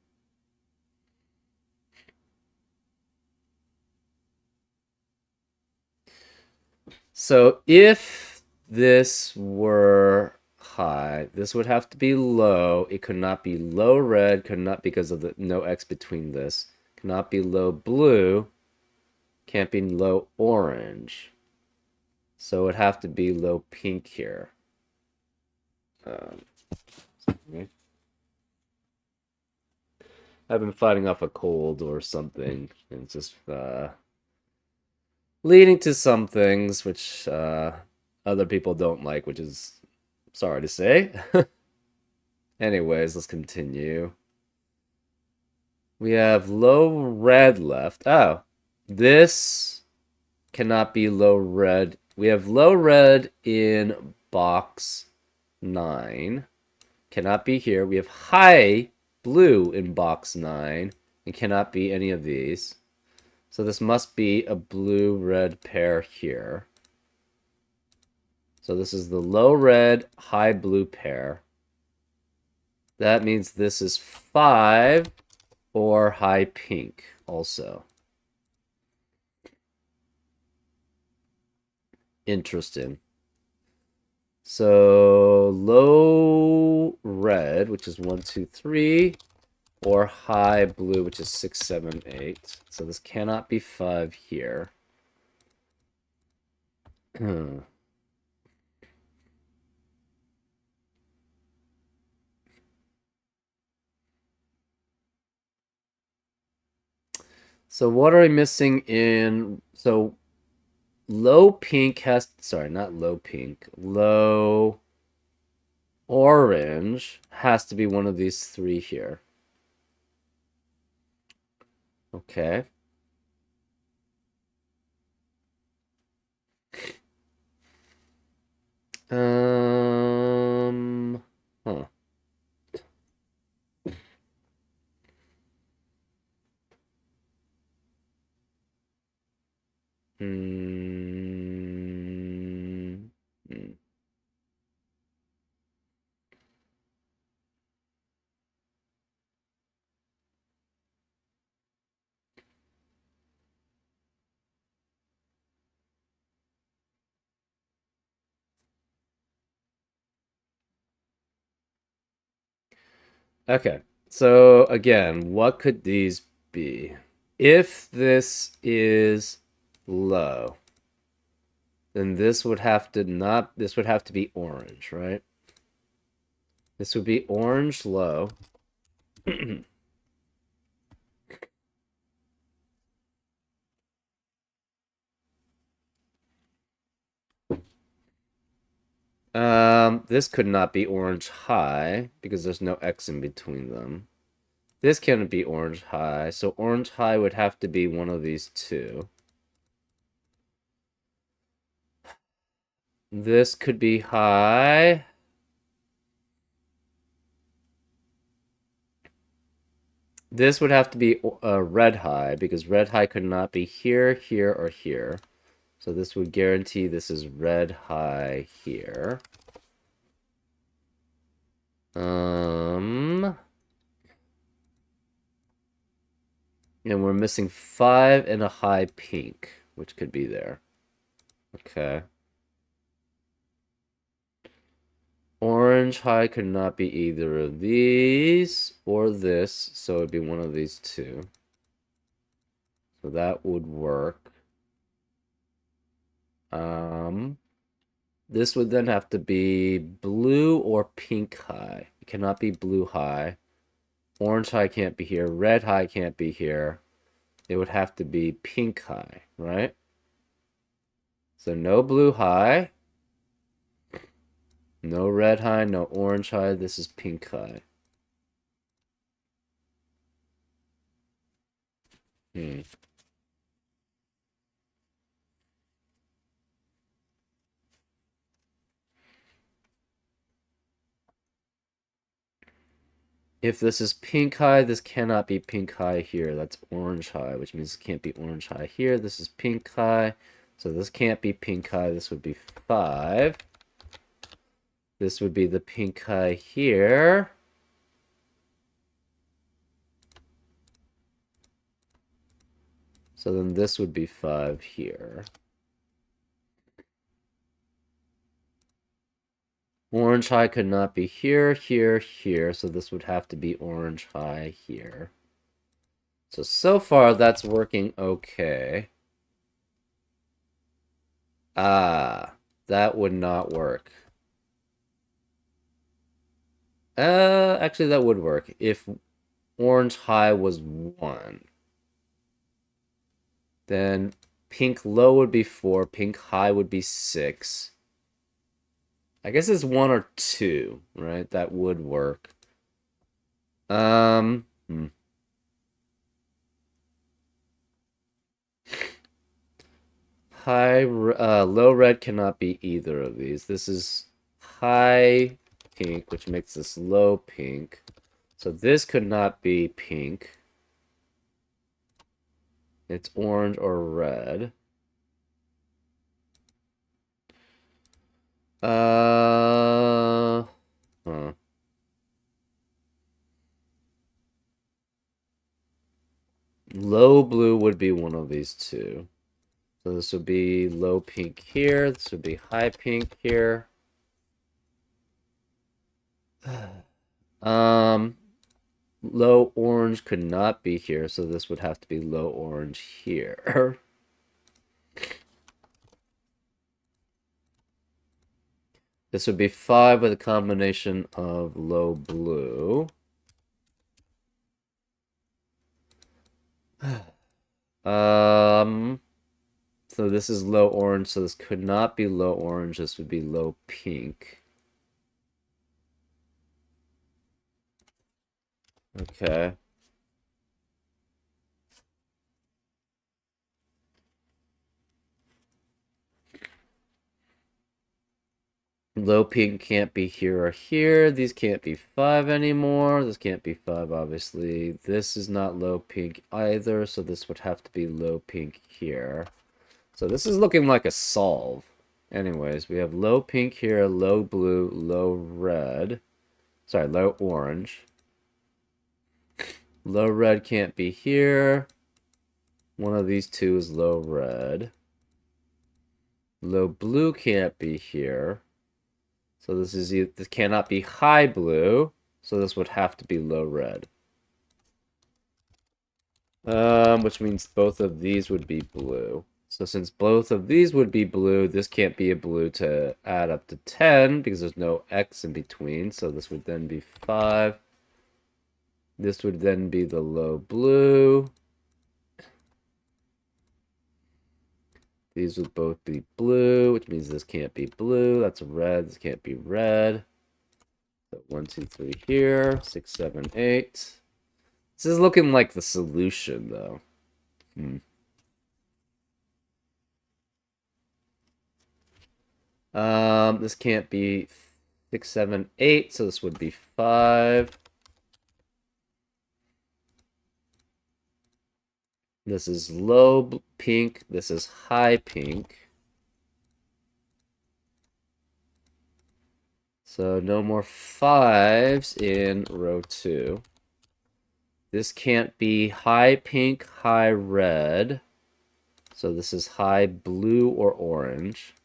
so if this were high, this would have to be low. It could not be low red, could not because of the no X between this. Cannot be low blue, can't be low orange. So it would have to be low pink here. Um, I've been fighting off a cold or something. And it's just leading to some things which other people don't like, which is sorry to say. Anyways, let's continue. We have low red left. Oh, this cannot be low red. We have low red in box 9. Cannot be here. We have high blue in box 9. It cannot be any of these. So this must be a blue-red pair here. So this is the low red, high blue pair. That means this is 5 or high pink also. Interesting. So low red, which is 1, 2, 3, or high blue, which is 6, 7, 8. So this cannot be 5 here. So what are we missing in... So low pink has... Sorry, not low pink. Low orange has to be one of these three here. Okay. Huh. Hmm. Okay. So again, what could these be? If this is low, then this would have to not, this would have to be orange, right? This would be orange low. This could not be orange high because there's no X in between them. This can't be orange high, so orange high would have to be one of these two. This could be high. This would have to be red high because red high could not be here, here, or here. So this would guarantee this is red high here. And we're missing 5 and a high pink, which could be there. Okay. Orange high could not be either of these or this, so it'd be one of these two. So that would work. This would then have to be blue or pink high. It cannot be blue high. Orange high can't be here. Red high can't be here. It would have to be pink high, right? So no blue high. No red high, no orange high. This is pink high. If this is pink high, this cannot be pink high here. That's orange high, which means it can't be orange high here. This is pink high. So this can't be pink high. This would be 5. This would be the pink high here. So then this would be 5 here. Orange high could not be here, here, here. So this would have to be orange high here. So far that's working okay. Ah, that would not work. Actually that would work if orange high was 1. Then pink low would be 4, pink high would be 6. I guess it's 1 or 2, right? That would work. Hmm. Low red cannot be either of these. This is high pink, which makes this low pink. So this could not be pink. It's orange or red. Huh. Low blue would be one of these two. So this would be low pink here. This would be high pink here. Low orange could not be here, so this would have to be low orange here. This would be 5 with a combination of low blue. So this is low orange, so this could not be low orange. This would be low pink. Okay. Low pink can't be here or here. These can't be 5 anymore. This can't be 5, obviously. This is not low pink either, so this would have to be low pink here. So this is looking like a solve. Anyways, we have low pink here, low blue, low red. Sorry, low orange. Low red can't be here. One of these two is low red. Low blue can't be here. So this cannot be high blue. So this would have to be low red. Which means both of these would be blue. So since both of these would be blue, this can't be a blue to add up to 10 because there's no X in between. So this would then be 5. This would then be the low blue. These would both be blue, which means this can't be blue. That's red. This can't be red. So 1, 2, 3 here. 6, 7, 8. This is looking like the solution, though. This can't be 6, 7, 8, so this would be 5. This is low pink. This is high pink. So no more 5s in row 2. This can't be high pink, high red. So this is high blue or orange.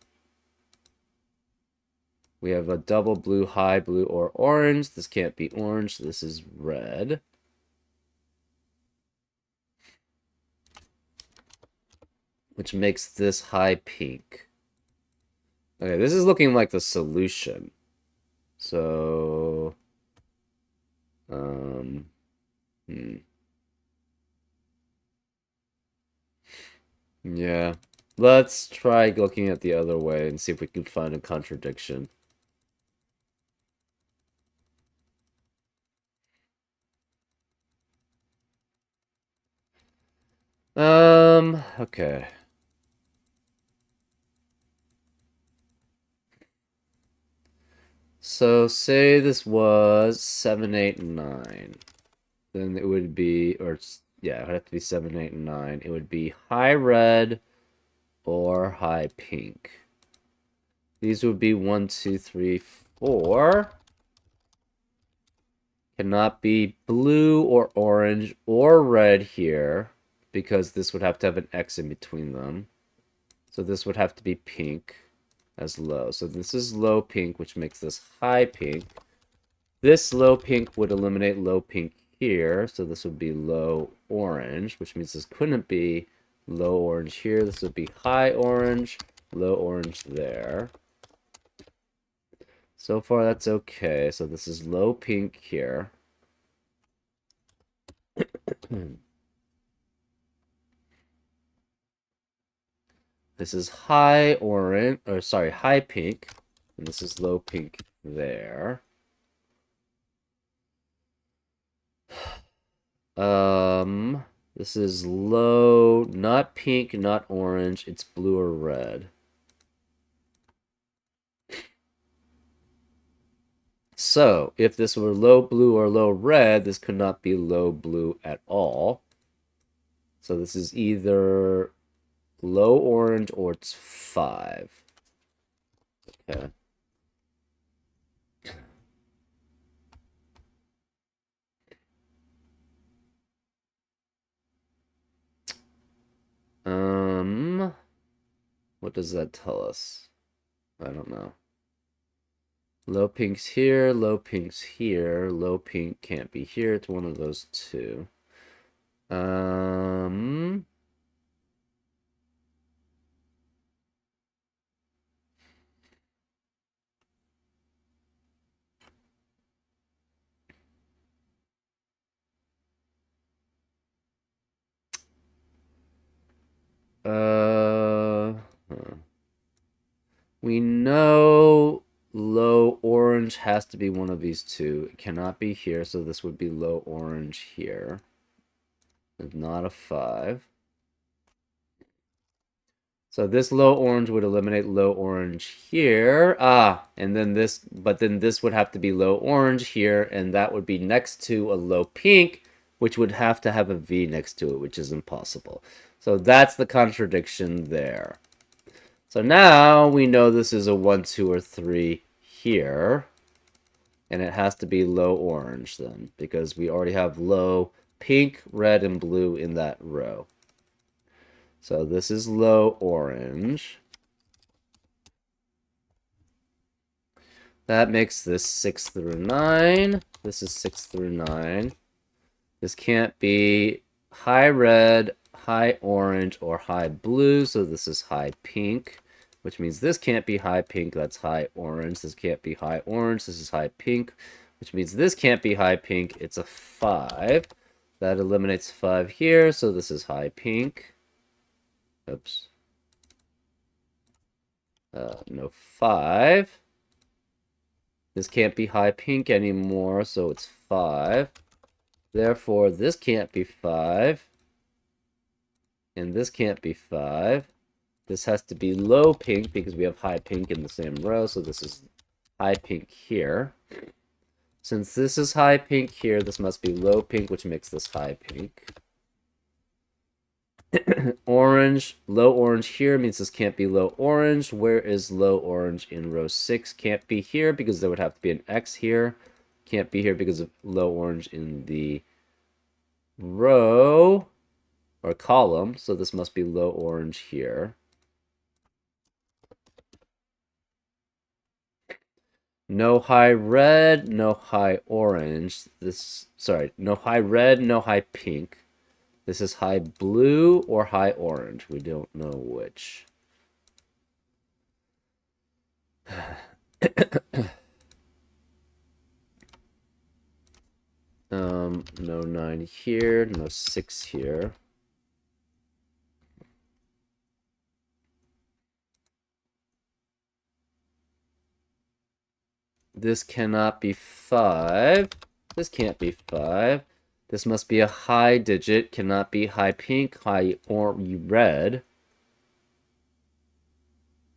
We have a double blue, high blue, or orange. This can't be orange. This is red. Which makes this high pink. Okay, this is looking like the solution. So, hmm. Yeah. Let's try looking at the other way and see if we can find a contradiction. Okay. So say this was 7, 8, and 9. Then it would be, yeah, it would have to be 7, 8, and 9. It would be high red or high pink. These would be 1, 2, 3, 4. Cannot be blue or orange or red here because this would have to have an X in between them. So this would have to be pink as low. So this is low pink, which makes this high pink. This low pink would eliminate low pink here. So this would be low orange, which means this couldn't be low orange here. This would be high orange, low orange there. So far, that's okay. So this is low pink here. This is high orange, or sorry, high pink. And this is low pink there. This is low, not pink, not orange. It's blue or red. So, if this were low blue or low red, this could not be low blue at all. So this is either low orange or it's 5. Okay. What does that tell us? I don't know. Low pink's here, low pink's here, low pink can't be here. It's one of those two. We know low orange has to be one of these two. It cannot be here, so this would be low orange here. It's not a 5. So this low orange would eliminate low orange here. And then this, but then this would have to be low orange here, and that would be next to a low pink, which would have to have a V next to it, which is impossible. So that's the contradiction there. So now we know this is a 1, 2, or 3 here. And it has to be low orange then, because we already have low pink, red, and blue in that row. So this is low orange. That makes this 6 through 9. This is 6 through 9. This can't be high red, high orange, or high blue, so this is high pink, which means this can't be high pink, that's high orange. This can't be high orange, this is high pink, which means this can't be high pink, it's a 5. That eliminates 5 here, so this is high pink. Oops. No 5. This can't be high pink anymore, so it's 5. Therefore, this can't be 5. And this can't be 5. This has to be low pink because we have high pink in the same row, so this is high pink here. Since this is high pink here, this must be low pink, which makes this high pink. Orange, low orange here means this can't be low orange. Where is low orange in row 6? Can't be here because there would have to be an X here. Can't be here because of low orange in the row or column. So this must be low orange here. No high red, no high orange. No high red, no high pink. This is high blue or high orange. We don't know which. No 9 here, no 6 here. This cannot be 5. This can't be 5. This must be a high digit, cannot be high pink, high or red.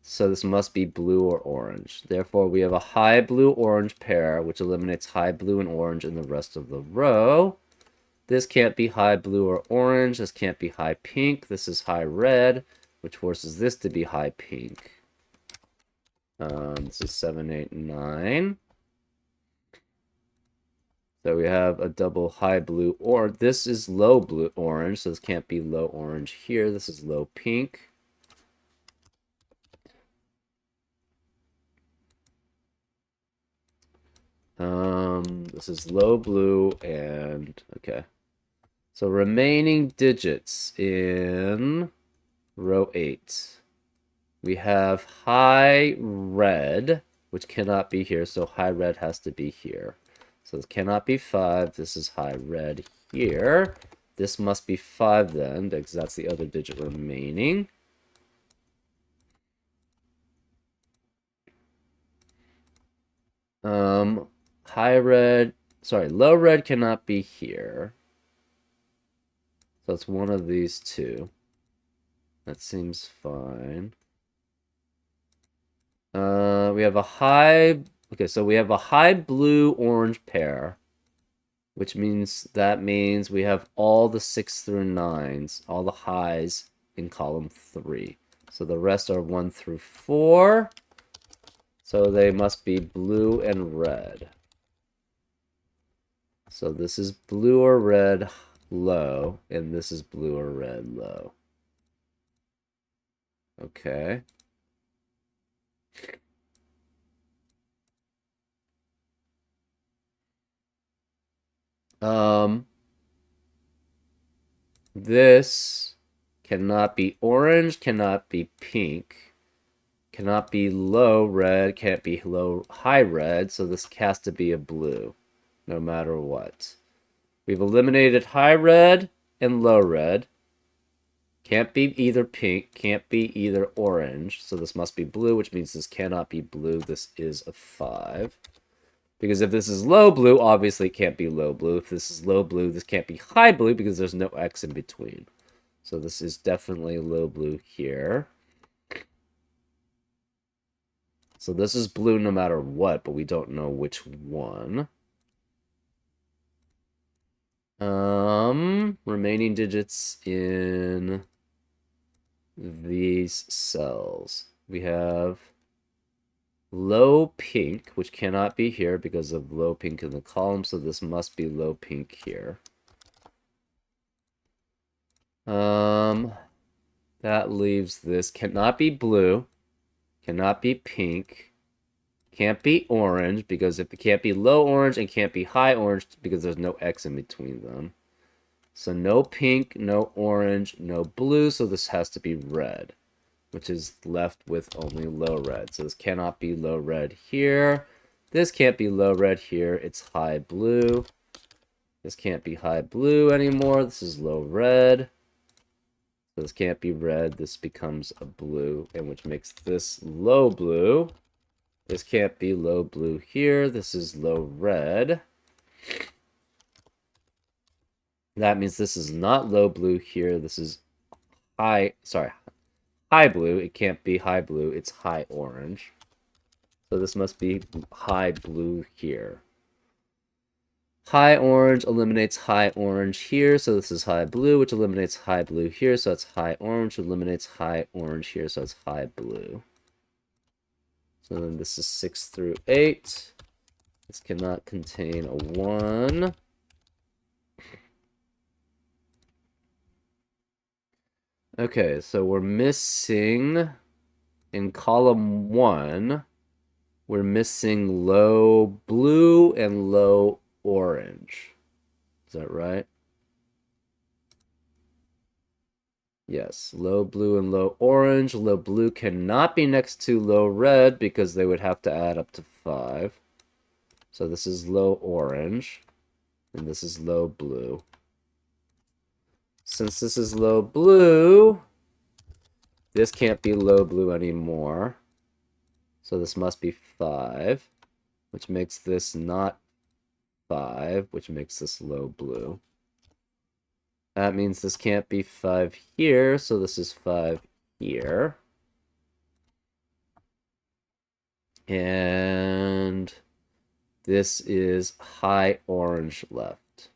So this must be blue or orange. Therefore, we have a high blue-orange pair, which eliminates high blue and orange in the rest of the row. This can't be high blue or orange. This can't be high pink. This is high red, which forces this to be high pink. This is 7, 8, 9. So we have a double high blue or this is low blue orange, so this can't be low orange here. This is low pink. This is low blue and okay. So remaining digits in row 8. We have high red, which cannot be here, so high red has to be here. So this cannot be 5. This is high red here. This must be 5 then, because that's the other digit remaining. Low red cannot be here. So it's one of these two. That seems fine. We have a high... Okay, so we have a high blue-orange pair, which means we have all the 6 through 9s, all the highs in column 3. So the rest are 1 through 4. So they must be blue and red. So this is blue or red low, and this is blue or red low. Okay. This cannot be orange, cannot be pink, cannot be low red, can't be high red, so this has to be a blue, no matter what. We've eliminated high red and low red. Can't be either pink, can't be either orange, so this must be blue, which means this cannot be blue. This is a 5. Because if this is low blue, obviously it can't be low blue. If this is low blue, this can't be high blue because there's no X in between. So this is definitely low blue here. So this is blue no matter what, but we don't know which one. Remaining digits in these cells. We have low pink, which cannot be here because of low pink in the column, so this must be low pink here. That leaves this cannot be blue, cannot be pink, can't be orange because if it can't be low orange and can't be high orange because there's no X in between them. So no pink, no orange, no blue, so this has to be red, which is left with only low red. So this cannot be low red here. This can't be low red here. It's high blue. This can't be high blue anymore. This is low red. So this can't be red. This becomes a blue, and which makes this low blue. This can't be low blue here. This is low red. That means this is not low blue here. This is high blue. It can't be high blue. It's high orange. So this must be high blue here. High orange eliminates high orange here, so this is high blue, which eliminates high blue here, so it's high orange, which eliminates high orange here, so it's high blue. So then this is 6 through 8. This cannot contain a 1. Okay, so we're missing in column 1 we're missing low blue and low orange. Is that right? Yes, low blue and low orange. Low blue cannot be next to low red because they would have to add up to 5. So this is low orange, and this is low blue. Since this is low blue, this can't be low blue anymore. So this must be 5, which makes this not 5, which makes this low blue. That means this can't be 5 here, so this is 5 here. And this is high orange left.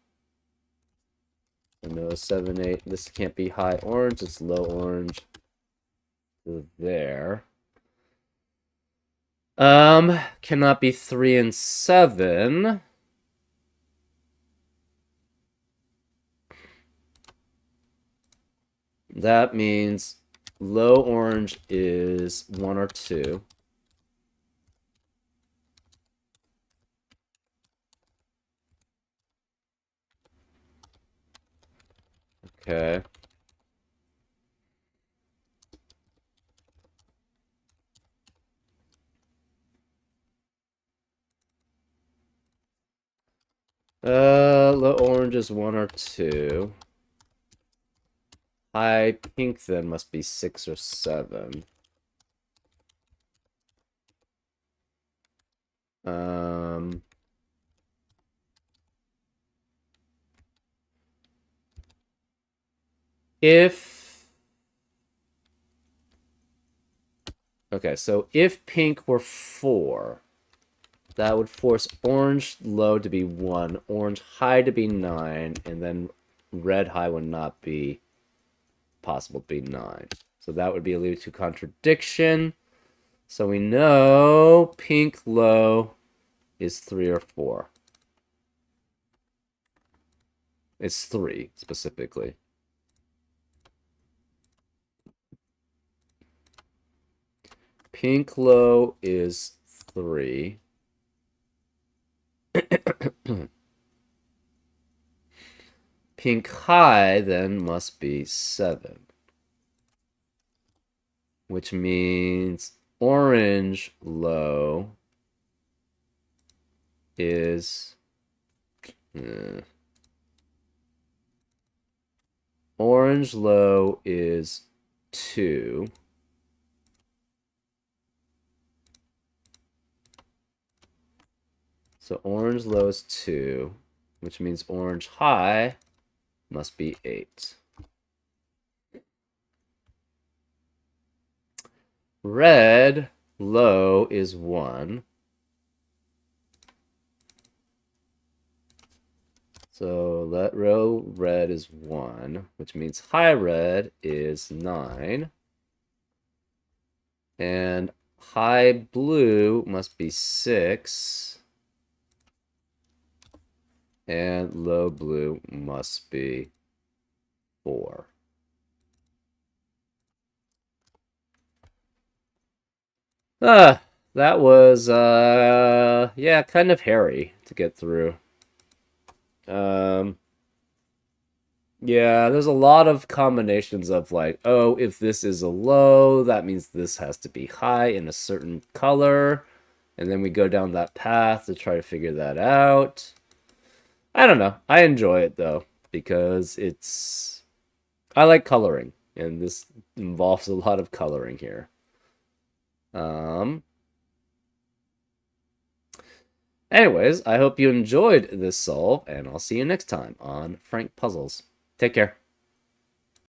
No, 7, 8. This can't be high orange, it's low orange there. Cannot be 3 and 7. That means low orange is 1 or 2. Okay. Low orange is 1 or 2. High pink then must be 6 or 7. Okay, so if pink were 4, that would force orange low to be 1, orange high to be 9, and then red high would not be possible to be 9. So that would be a lead to contradiction. So we know pink low is 3 or 4. It's 3, specifically. Pink low is 3. Pink high then must be 7. Which means orange low is... orange low is 2. So orange low is 2, which means orange high must be 8. Red low is 1. So low red is 1, which means high red is 9. And high blue must be 6. And low blue must be 4. That was, yeah, kind of hairy to get through. Yeah, there's a lot of combinations of like, oh, if this is a low, that means this has to be high in a certain color. And then we go down that path to try to figure that out. I don't know. I enjoy it though, because I like coloring, and this involves a lot of coloring here. Anyways, I hope you enjoyed this solve, and I'll see you next time on Frank Puzzles. Take care.